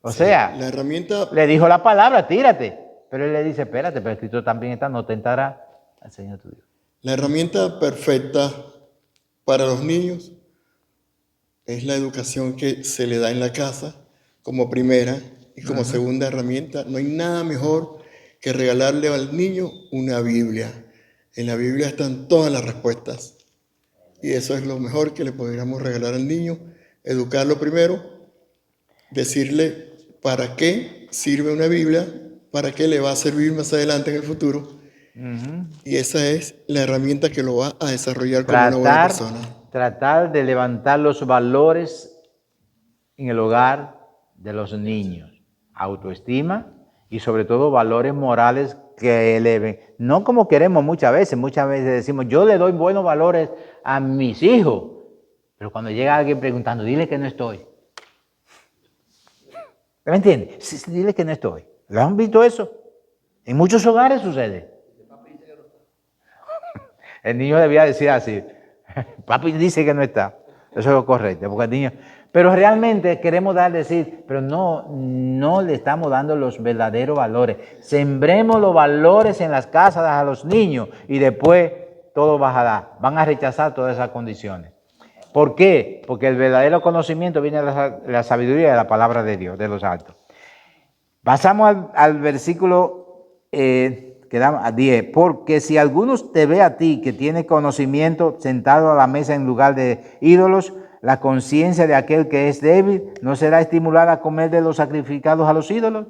O sea, la herramienta, le dijo la palabra, tírate. Pero él le dice, espérate, pero escrito también está, no tentará al Señor tu Dios. la herramienta perfecta para los niños es la educación que se le da en la casa como primera y como segunda herramienta. No hay nada mejor que regalarle al niño una Biblia. En la Biblia están todas las respuestas. Y eso es lo mejor que le podríamos regalar al niño. Educarlo primero, decirle para qué sirve una Biblia, para qué le va a servir más adelante en el futuro. Y esa es la herramienta que lo va a desarrollar como una buena persona. Tratar de levantar los valores en el hogar de los niños. Autoestima y sobre todo valores morales que eleven. No como queremos muchas veces decimos, yo le doy buenos valores a mis hijos. Pero cuando llega alguien preguntando, dile que no estoy. ¿Me entiendes? Sí, dile que no estoy. ¿Lo han visto eso? En muchos hogares sucede. El niño debía decir así, papi dice que no está. Eso es lo correcto, porque el niño... Pero realmente queremos decir, pero no le estamos dando los verdaderos valores. Sembremos los valores en las casas a los niños y después todo bajará. Van a rechazar todas esas condiciones. ¿Por qué? Porque el verdadero conocimiento viene de la sabiduría de la palabra de Dios, de los altos. Pasamos al versículo que da a 10. Porque si alguno te ve a ti que tiene conocimiento sentado a la mesa en lugar de ídolos, la conciencia de aquel que es débil no será estimulada a comer de los sacrificados a los ídolos.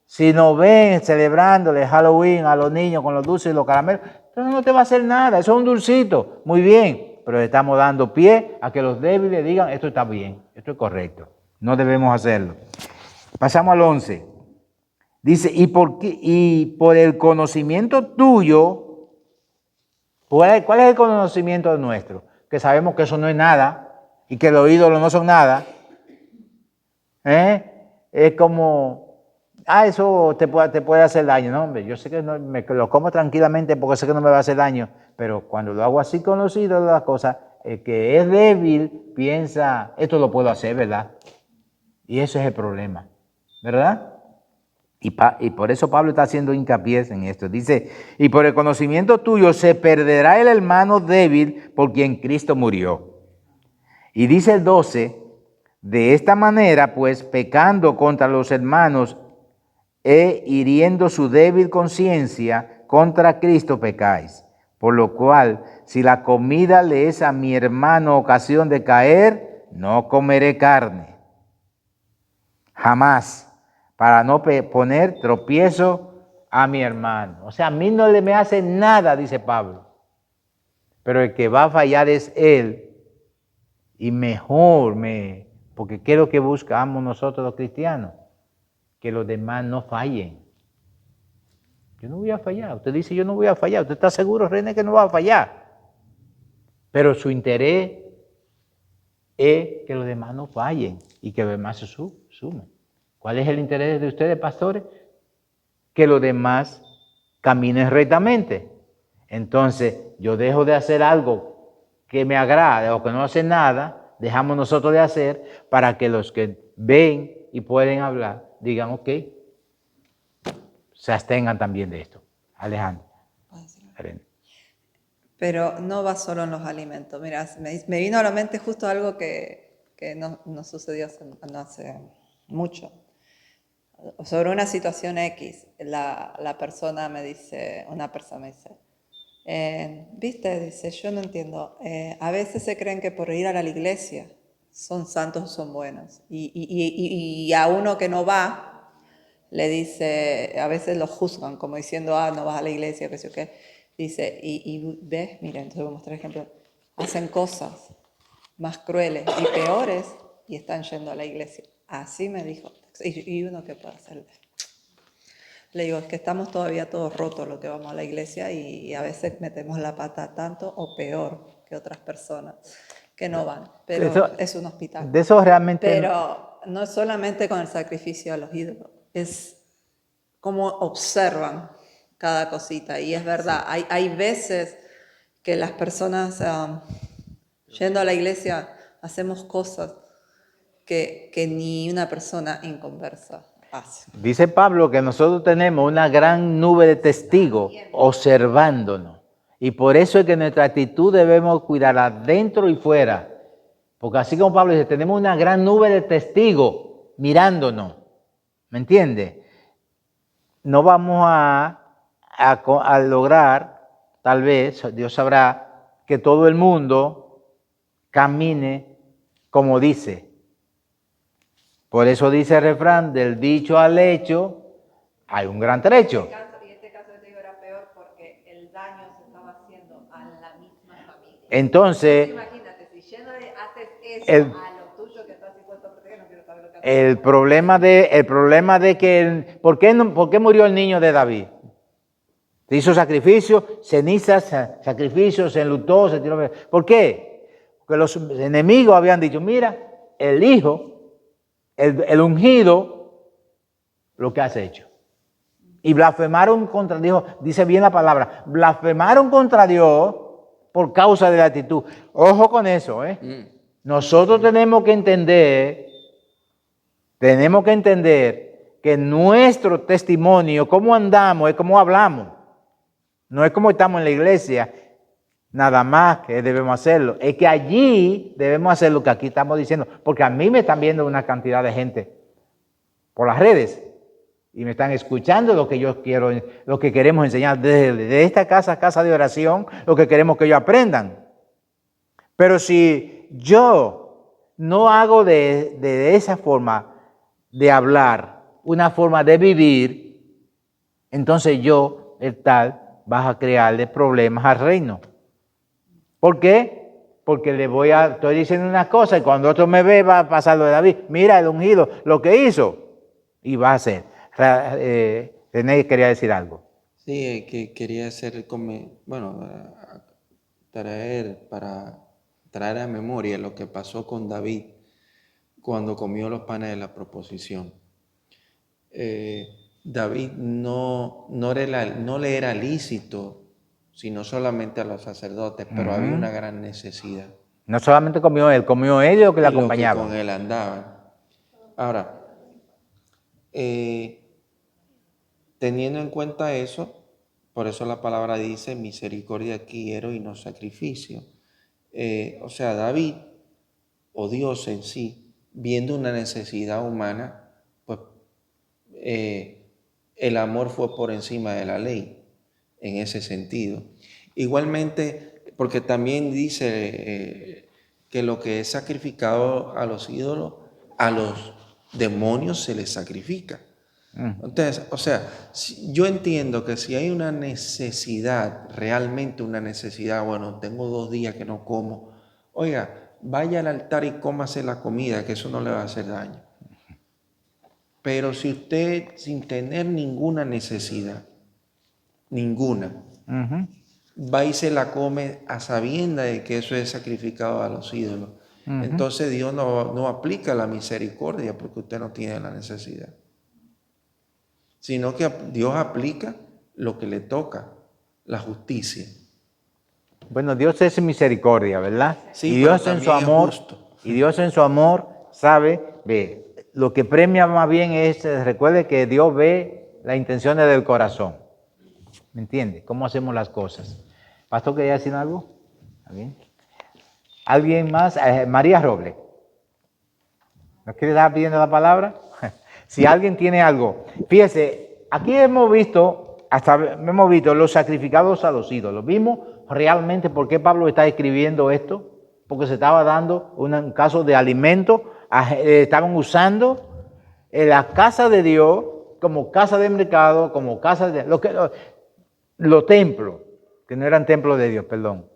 Si nos ven celebrándole Halloween a los niños con los dulces y los caramelos, entonces no te va a hacer nada, eso es un dulcito, muy bien, pero le estamos dando pie a que los débiles digan, esto está bien, esto es correcto, no debemos hacerlo. Pasamos al 11. Dice, y por el conocimiento tuyo, ¿cuál es el conocimiento nuestro? Que sabemos que eso no es nada y que los ídolos no son nada. Es como, eso te puede hacer daño. No, hombre, yo sé que no, me lo como tranquilamente porque sé que no me va a hacer daño, pero cuando lo hago así con los ídolos, la cosa, el que es débil piensa, esto lo puedo hacer, ¿verdad? Y ese es el problema, ¿verdad? Y por eso Pablo está haciendo hincapié en esto. Dice, y por el conocimiento tuyo se perderá el hermano débil por quien Cristo murió. Y dice el 12, de esta manera, pues, pecando contra los hermanos e hiriendo su débil conciencia, contra Cristo pecáis. Por lo cual, si la comida le es a mi hermano ocasión de caer, no comeré carne. Jamás. Para no poner tropiezo a mi hermano. O sea, a mí no me hace nada, dice Pablo. Pero el que va a fallar es él. Y mejor, porque ¿qué es lo que buscamos nosotros los cristianos? Que los demás no fallen. Yo no voy a fallar. Usted dice, yo no voy a fallar. ¿Usted está seguro, René, que no va a fallar? Pero su interés es que los demás no fallen y que los demás se sumen. ¿Cuál es el interés de ustedes, pastores? Que los demás caminen rectamente. Entonces, yo dejo de hacer algo que me agrade o que no hace nada, dejamos nosotros de hacer para que los que ven y pueden hablar digan, ok, se abstengan también de esto. Alejandro. Pero no va solo en los alimentos. Mira, me vino a la mente justo algo que no sucedió no hace mucho. Sobre una situación X, una persona me dice, viste, dice, yo no entiendo, a veces se creen que por ir a la iglesia son santos, son buenos, y a uno que no va, le dice, a veces lo juzgan como diciendo, no vas a la iglesia, qué sé yo qué, dice, y ves, mira, entonces voy a mostrar ejemplo, hacen cosas más crueles y peores y están yendo a la iglesia. Así me dijo. ¿Y uno qué puede hacer? Le digo, es que estamos todavía todos rotos los que vamos a la iglesia y a veces metemos la pata tanto o peor que otras personas que no van. Pero eso, es un hospital. De eso realmente... Pero no es solamente con el sacrificio a los ídolos, es cómo observan cada cosita. Y es verdad, sí. Hay veces que las personas yendo a la iglesia hacemos cosas que ni una persona inconversa hace. Dice Pablo que nosotros tenemos una gran nube de testigos observándonos. Y por eso es que nuestra actitud debemos cuidarla dentro y fuera. Porque así como Pablo dice, tenemos una gran nube de testigos mirándonos. ¿Me entiende? No vamos a lograr, tal vez, Dios sabrá, que todo el mundo camine como dice. Por eso dice el refrán, del dicho al hecho, hay un gran trecho. Y este caso te digo era peor porque el daño se estaba haciendo a la misma familia. Entonces, imagínate, si lleno de haces eso a lo tuyo que estás dispuesto a proteger, no quiero saber lo que haces. el problema de que, ¿por qué murió el niño de David? Se hizo sacrificio, cenizas, sacrificios, se enlutó, se tiró. ¿Por qué? Porque los enemigos habían dicho, mira, el hijo, el ungido, lo que has hecho. Y blasfemaron contra Dios, dice bien la palabra, blasfemaron contra Dios por causa de la actitud. Ojo con eso, ¿eh? Nosotros tenemos que entender que nuestro testimonio, cómo andamos, es cómo hablamos. No es como estamos en la iglesia, nada más que debemos hacerlo. Es que allí debemos hacer lo que aquí estamos diciendo. Porque a mí me están viendo una cantidad de gente por las redes y me están escuchando lo que yo quiero, lo que queremos enseñar desde esta casa de oración, lo que queremos que ellos aprendan. Pero si yo no hago de esa forma de hablar, una forma de vivir, entonces yo, el tal, vas a crearle problemas al reino. ¿Por qué? Porque estoy diciendo una cosa y cuando otro me ve va a pasar lo de David. Mira el ungido, lo que hizo. Y va a hacer. René quería decir algo. Sí, que quería hacer, traer a memoria lo que pasó con David cuando comió los panes de la proposición. David no le era lícito, sino solamente a los sacerdotes, pero había una gran necesidad. No solamente comió él y lo que le acompañaba. Los que con él andaban. Ahora, teniendo en cuenta eso, por eso la palabra dice, misericordia quiero y no sacrificio. O sea, David, o Dios en sí, viendo una necesidad humana, pues el amor fue por encima de la ley, en ese sentido. Igualmente, porque también dice que lo que es sacrificado a los ídolos, a los demonios se les sacrifica. Entonces, o sea, yo entiendo que si hay una necesidad, realmente una necesidad, bueno, tengo 2 días que no como, oiga, vaya al altar y cómase la comida, que eso no le va a hacer daño. Pero si usted, sin tener ninguna necesidad, ninguna, va y se la come a sabienda de que eso es sacrificado a los ídolos, Entonces Dios no aplica la misericordia porque usted no tiene la necesidad, sino que Dios aplica lo que le toca, la justicia. Bueno, Dios es misericordia, ¿verdad? Sí, y Dios pero en su también es amor, justo. y Dios en su amor sabe, ve, lo que premia más bien es, recuerde que Dios ve las intenciones del corazón. ¿Me entiende? ¿Cómo hacemos las cosas? Pastor, ¿quería decir algo? ¿Está bien? ¿Alguien más? María Robles. ¿No quiere estar pidiendo la palabra? Si alguien tiene algo. Fíjese, aquí hemos visto los sacrificados a los ídolos. Vimos realmente por qué Pablo está escribiendo esto. Porque se estaba dando un caso de alimento. Estaban usando la casa de Dios como casa de mercado, como casa de... Los templos, que no eran templos de Dios, perdón.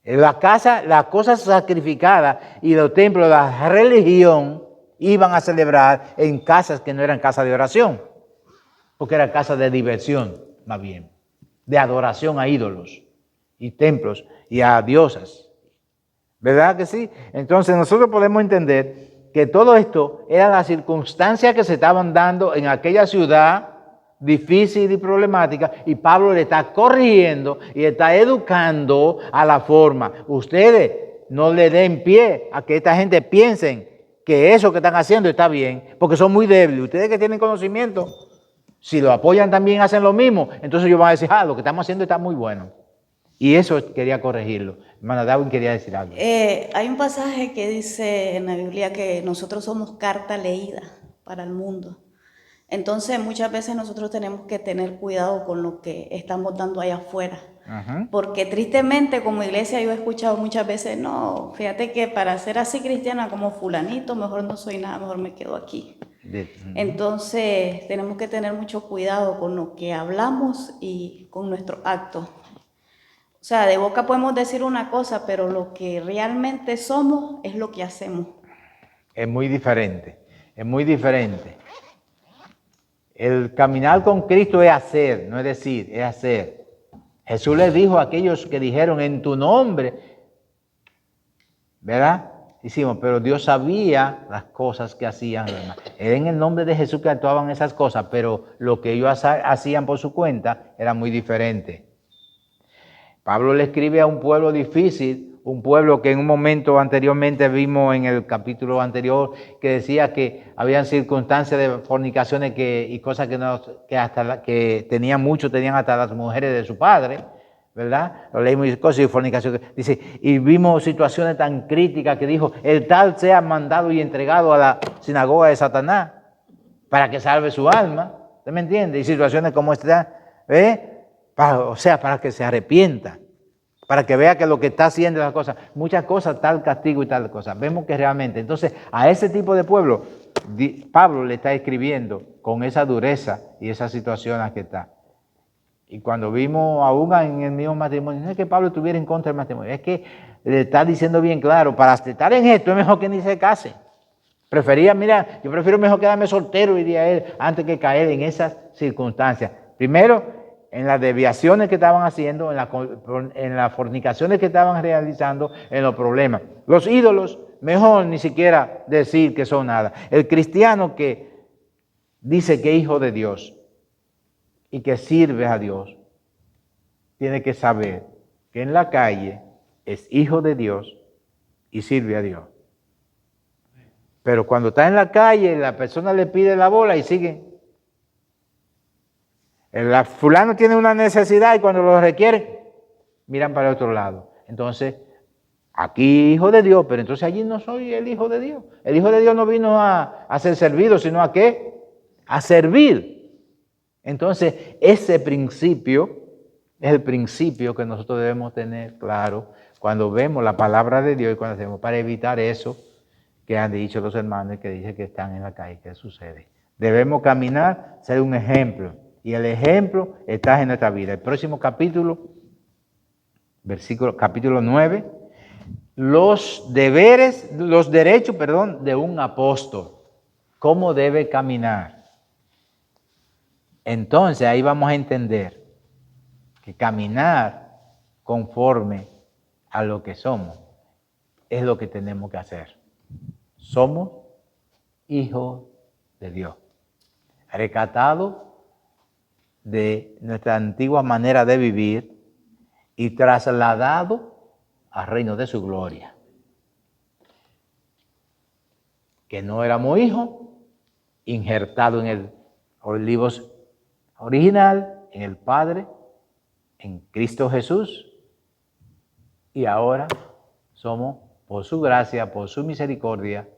Las cosas sacrificadas y los templos, la religión, iban a celebrar en casas que no eran casas de oración, porque eran casas de diversión, más bien, de adoración a ídolos y templos y a diosas. ¿Verdad que sí? Entonces nosotros podemos entender que todo esto eran las circunstancias que se estaban dando en aquella ciudad difícil y problemática, y Pablo le está corrigiendo y está educando a la forma. Ustedes no le den pie a que esta gente piensen que eso que están haciendo está bien, porque son muy débiles. Ustedes que tienen conocimiento, si lo apoyan también hacen lo mismo, entonces ellos van a decir, lo que estamos haciendo está muy bueno. Y eso quería corregirlo. Hermana Darwin quería decir algo. Hay un pasaje que dice en la Biblia que nosotros somos carta leída para el mundo. Entonces muchas veces nosotros tenemos que tener cuidado con lo que estamos dando allá afuera. Porque tristemente como iglesia yo he escuchado muchas veces, no, fíjate que para ser así cristiana como fulanito, mejor no soy nada, mejor me quedo aquí. Entonces tenemos que tener mucho cuidado con lo que hablamos y con nuestros actos. O sea, de boca podemos decir una cosa, pero lo que realmente somos es lo que hacemos. Es muy diferente, es muy diferente. El caminar con Cristo es hacer, no es decir, es hacer. Jesús les dijo a aquellos que dijeron en tu nombre, ¿verdad? Hicimos, pero Dios sabía las cosas que hacían los demás. Era en el nombre de Jesús que actuaban esas cosas, pero lo que ellos hacían por su cuenta era muy diferente. Pablo le escribe a un pueblo difícil, un pueblo que en un momento anteriormente vimos en el capítulo anterior que decía que habían circunstancias de fornicaciones y cosas que tenían hasta las mujeres de su padre, ¿verdad? Lo leímos y cosas y fornicación. Dice, y vimos situaciones tan críticas que dijo, el tal sea mandado y entregado a la sinagoga de Satanás para que salve su alma. ¿Usted me entiende? Y situaciones como esta, para que se arrepienta, para que vea que lo que está haciendo es la cosa, muchas cosas, tal castigo y tal cosa. Vemos que realmente, entonces, a ese tipo de pueblo, Pablo le está escribiendo con esa dureza y esa situación que está. Y cuando vimos aún en el mismo matrimonio, no es que Pablo estuviera en contra del matrimonio, es que le está diciendo bien claro, para estar en esto es mejor que ni se case. Yo prefiero mejor quedarme soltero, diría él, antes que caer en esas circunstancias. Primero, en las desviaciones que estaban haciendo, en las fornicaciones que estaban realizando, en los problemas. Los ídolos, mejor ni siquiera decir que son nada. El cristiano que dice que es hijo de Dios y que sirve a Dios, tiene que saber que en la calle es hijo de Dios y sirve a Dios. Pero cuando está en la calle, la persona le pide la bola y sigue. El fulano tiene una necesidad y cuando lo requiere, miran para el otro lado. Entonces, aquí hijo de Dios, pero entonces allí no soy el hijo de Dios. El hijo de Dios no vino a ser servido, sino a ¿qué? A servir. Entonces, ese principio es el principio que nosotros debemos tener claro cuando vemos la palabra de Dios y cuando hacemos, para evitar eso que han dicho los hermanos que dicen que están en la calle. ¿Qué sucede? Debemos caminar, ser un ejemplo. Y el ejemplo está en nuestra vida. El próximo capítulo, capítulo 9, los derechos, de un apóstol. ¿Cómo debe caminar? Entonces ahí vamos a entender que caminar conforme a lo que somos es lo que tenemos que hacer. Somos hijos de Dios, rescatados de nuestra antigua manera de vivir y trasladados al reino de su gloria. Que no éramos hijos, injertados en el olivo original, en el Padre, en Cristo Jesús, y ahora somos, por su gracia, por su misericordia,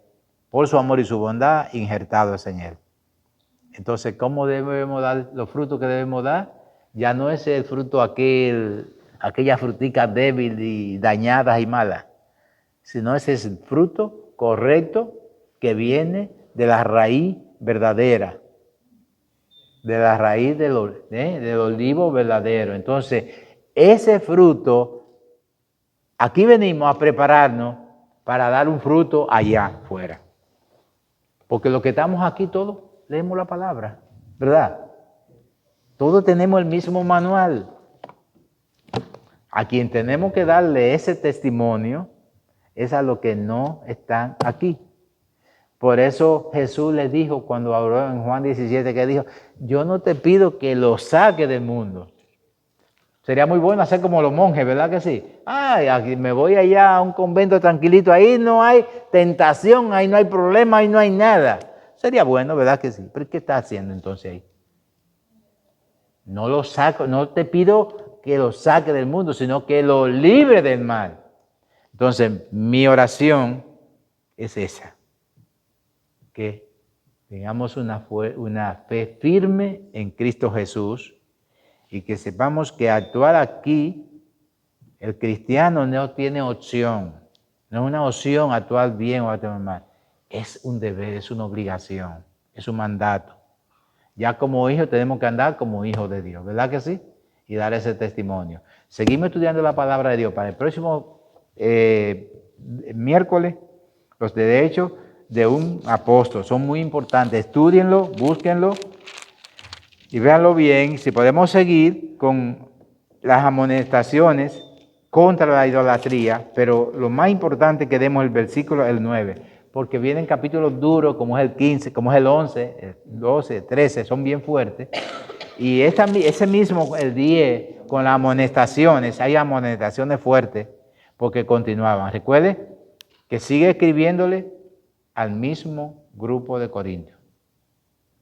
por su amor y su bondad, injertados en Él. Entonces, ¿cómo debemos dar los frutos que debemos dar? Ya no es el fruto aquella frutica débil y dañadas y malas, sino ese es el fruto correcto que viene de la raíz verdadera, de la raíz del olivo verdadero. Entonces, ese fruto, aquí venimos a prepararnos para dar un fruto allá afuera. Porque los que estamos aquí todos leemos la palabra, ¿verdad? Todos tenemos el mismo manual. A quien tenemos que darle ese testimonio es a los que no están aquí. Por eso Jesús les dijo cuando habló en Juan 17, que dijo, yo no te pido que lo saque del mundo. Sería muy bueno hacer como los monjes, ¿verdad que sí? Ay, aquí me voy allá a un convento tranquilito, ahí no hay tentación, ahí no hay problema, ahí no hay nada. Sería bueno, ¿verdad que sí? Pero ¿qué está haciendo entonces ahí? No lo saco, no te pido que lo saque del mundo, sino que lo libre del mal. Entonces, mi oración es esa. Que tengamos una fe firme en Cristo Jesús y que sepamos que actuar aquí, el cristiano no tiene opción, no es una opción actuar bien o actuar mal, es un deber, es una obligación, es un mandato. Ya como hijos tenemos que andar como hijos de Dios, ¿verdad que sí? Y dar ese testimonio. Seguimos estudiando la palabra de Dios. Para el próximo miércoles, los derechos de un apóstol son muy importantes. Estúdienlo, búsquenlo y véanlo bien. Si podemos seguir con las amonestaciones contra la idolatría, pero lo más importante es que demos el versículo el 9, porque vienen capítulos duros como es el 15, como es el 11, el 12, el 13, son bien fuertes. Y ese mismo, el 10, con las amonestaciones, hay amonestaciones fuertes, porque continuaban. Recuerde que sigue escribiéndole al mismo grupo de Corintios,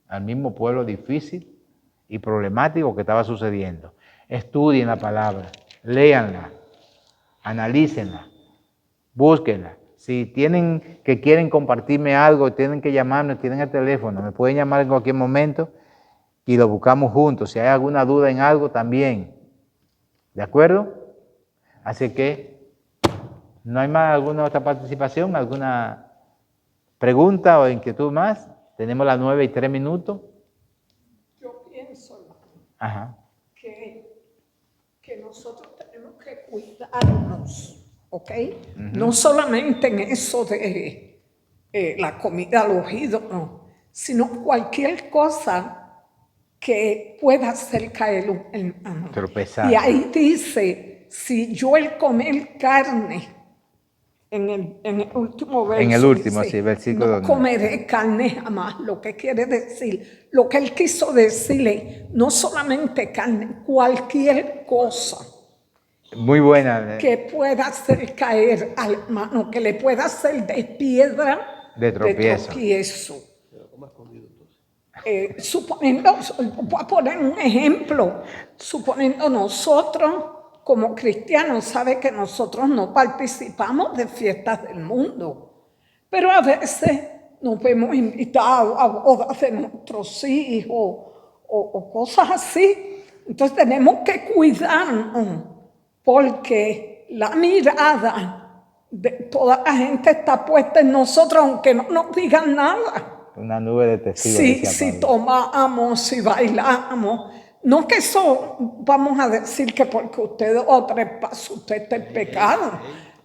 al mismo pueblo difícil y problemático que estaba sucediendo. Estudien la palabra, léanla, analícenla, búsquenla. Si quieren compartirme algo, tienen que llamarme, tienen el teléfono, me pueden llamar en cualquier momento y lo buscamos juntos. Si hay alguna duda en algo, también. ¿De acuerdo? Así que, ¿no hay más alguna otra participación? ¿Alguna pregunta o inquietud más? Tenemos las 9:03. Yo pienso Ajá. que nosotros tenemos que cuidarnos, ¿ok? No solamente en eso de la comida, los ídolos, sino cualquier cosa que pueda hacer caer un hermano. Tropezar. Y ahí dice, si yo el comer carne, en el último verso. En el último, dice, sí, versículo. No comeré carne jamás, lo que quiere decir, lo que él quiso decirle, no solamente carne, cualquier cosa. Muy buena. Que pueda hacer caer al hermano, que le pueda hacer de piedra de tropiezo. Suponiendo, voy a poner un ejemplo, suponiendo nosotros como cristianos, sabe que nosotros no participamos de fiestas del mundo, pero a veces nos vemos invitados a bodas de nuestros hijos o cosas así. Entonces tenemos que cuidarnos porque la mirada de toda la gente está puesta en nosotros, aunque no nos digan nada. Una nube de testigos. Si tomamos, si bailamos, no que eso vamos a decir que porque usted o trepas usted está en pecado,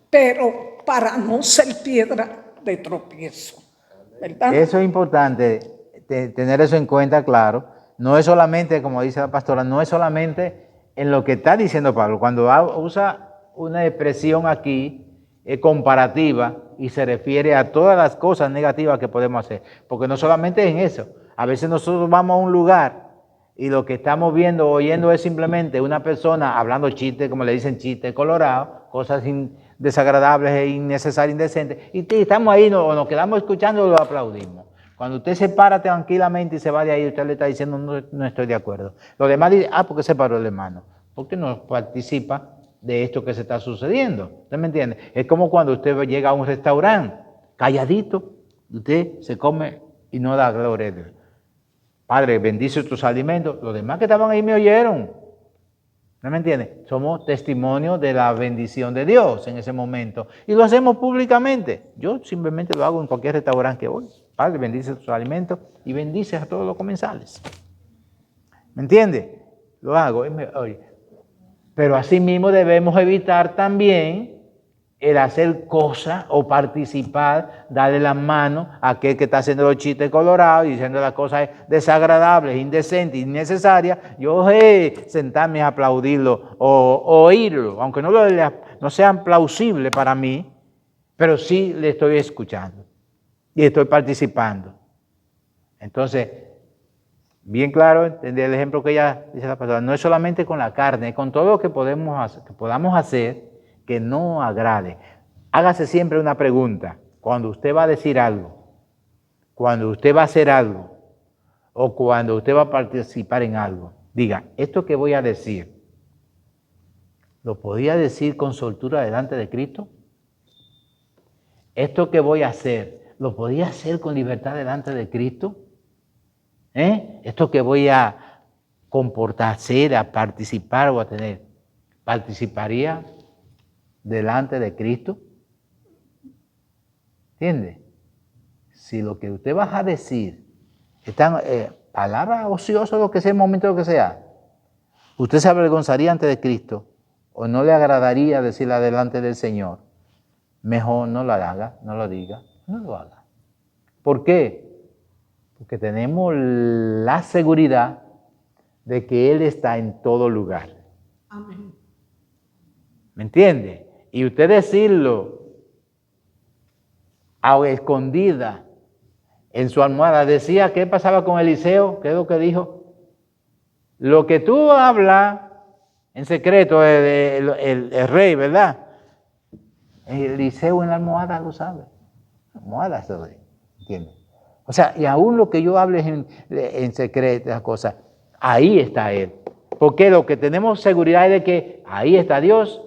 pero para no ser piedra de tropiezo, ¿verdad? Eso es importante, tener eso en cuenta, claro. No es solamente, como dice la pastora, no es solamente en lo que está diciendo Pablo. Cuando usa una expresión aquí, comparativa y se refiere a todas las cosas negativas que podemos hacer. Porque no solamente en eso. A veces nosotros vamos a un lugar y lo que estamos viendo o oyendo es simplemente una persona hablando chistes, como le dicen chistes colorados, cosas desagradables e innecesarias, indecentes, y estamos ahí o nos quedamos escuchando y lo aplaudimos. Cuando usted se para tranquilamente y se va de ahí, usted le está diciendo no estoy de acuerdo. Los demás dicen, porque se paró el hermano, porque no participa de esto que se está sucediendo. ¿Usted me entiende? Es como cuando usted llega a un restaurante, calladito, usted se come y no da gloria a Dios. Padre, bendice tus alimentos. Los demás que estaban ahí me oyeron. ¿No me entiende? Somos testimonio de la bendición de Dios en ese momento. Y lo hacemos públicamente. Yo simplemente lo hago en cualquier restaurante que voy. Padre, bendice tus alimentos y bendice a todos los comensales. ¿Me entiende? Lo hago. Pero asimismo debemos evitar también el hacer cosas o participar, darle la mano a aquel que está haciendo los chistes colorados y diciendo las cosas desagradables, indecentes, innecesarias. Yo sentarme a aplaudirlo o oírlo, aunque no sean plausibles para mí, pero sí le estoy escuchando y estoy participando. Entonces, bien claro, entender el ejemplo que ella dice la pastora, no es solamente con la carne, es con todo lo que podamos hacer que no agrade. Hágase siempre una pregunta. Cuando usted va a decir algo, cuando usted va a hacer algo, o cuando usted va a participar en algo, diga, esto que voy a decir, ¿lo podía decir con soltura delante de Cristo? Esto que voy a hacer, ¿lo podía hacer con libertad delante de Cristo? Esto que voy a comportar, hacer, a participar o a tener, ¿participaría delante de Cristo? ¿Entiende? Si lo que usted va a decir están palabras ociosas, lo que sea, el momento lo que sea, usted se avergonzaría ante de Cristo o no le agradaría decirla delante del Señor, mejor no lo haga, no lo diga, no lo haga. ¿Por qué? Porque tenemos la seguridad de que Él está en todo lugar. Amén. ¿Me entiende? Y usted decirlo a escondida en su almohada. Decía, ¿qué pasaba con Eliseo? ¿Qué es lo que dijo? Lo que tú hablas en secreto, el rey, ¿verdad? Eliseo en la almohada lo sabe. La almohada se lo entiende. O sea, y aún lo que yo hable en secreto, las cosas, ahí está Él. Porque lo que tenemos seguridad es de que ahí está Dios,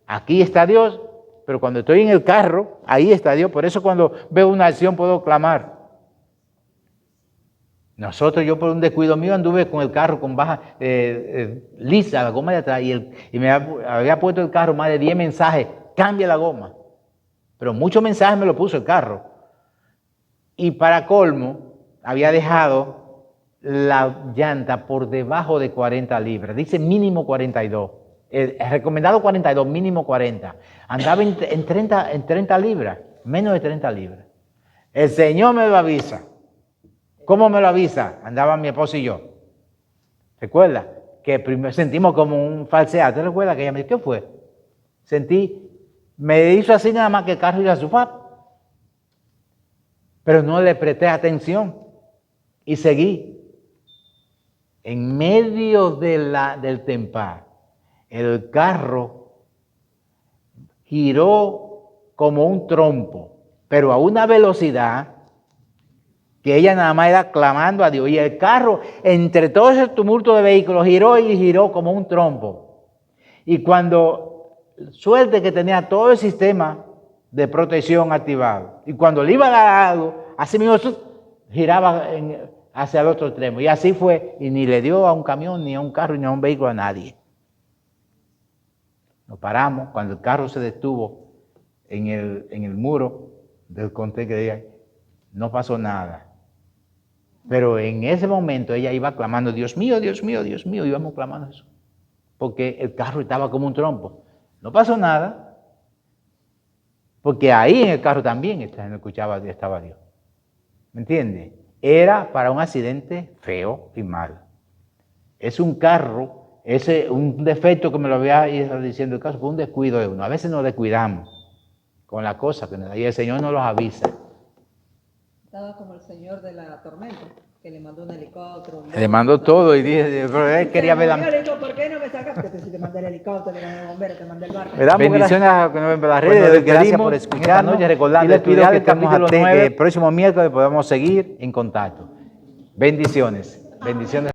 aquí está Dios, pero cuando estoy en el carro, ahí está Dios. Por eso cuando veo una acción puedo clamar. Yo por un descuido mío anduve con el carro con baja, lisa, la goma de atrás, y me había puesto el carro más de 10 mensajes, cambia la goma. Pero muchos mensajes me lo puso el carro. Y para colmo, había dejado la llanta por debajo de 40 libras. Dice mínimo 42. El recomendado 42, mínimo 40. Andaba en 30 libras, menos de 30 libras. El Señor me lo avisa. ¿Cómo me lo avisa? Andaba mi esposo y yo. ¿Recuerda? Que primero sentimos como un falseado. ¿Te recuerdas que ella me dijo, qué fue? Me hizo así nada más que el carro iba a su pap. Pero no le presté atención y seguí. En medio del tempar, el carro giró como un trompo, pero a una velocidad que ella nada más era clamando a Dios. Y el carro, entre todo ese tumulto de vehículos, giró y giró como un trompo. Y cuando, suerte que tenía todo el sistema de protección activado. Y cuando le iba a dar algo, así mismo giraba hacia el otro extremo. Y así fue. Y ni le dio a un camión, ni a un carro, ni a un vehículo, a nadie. Nos paramos. Cuando el carro se detuvo en el muro del contenedor, no pasó nada. Pero en ese momento ella iba clamando, Dios mío, Dios mío, Dios mío. Íbamos clamando eso. Porque el carro estaba como un trompo. No pasó nada. Porque ahí en el carro también estaba Dios. ¿Me entiende? Era para un accidente feo y malo. Es un carro, un defecto que me lo había ido diciendo el caso, fue un descuido de uno. A veces nos descuidamos con la cosa, y el Señor nos los avisa. Estaba como el señor de la tormenta, que le mandó un helicóptero. Le mandó todo y dije, pero él quería ver la... Le digo, ¿por qué no me sacas? Porque si te mandé el helicóptero, te mandé el bombero, te mandé el barco. Le damos Bendiciones a los que nos ven por las redes. Bueno, Les gracias pedimos por esta escucharnos noche, recordando, y les pido estudiar que el capítulo estamos 9, atentos. el próximo miércoles podamos seguir en contacto. Bendiciones. Bendiciones.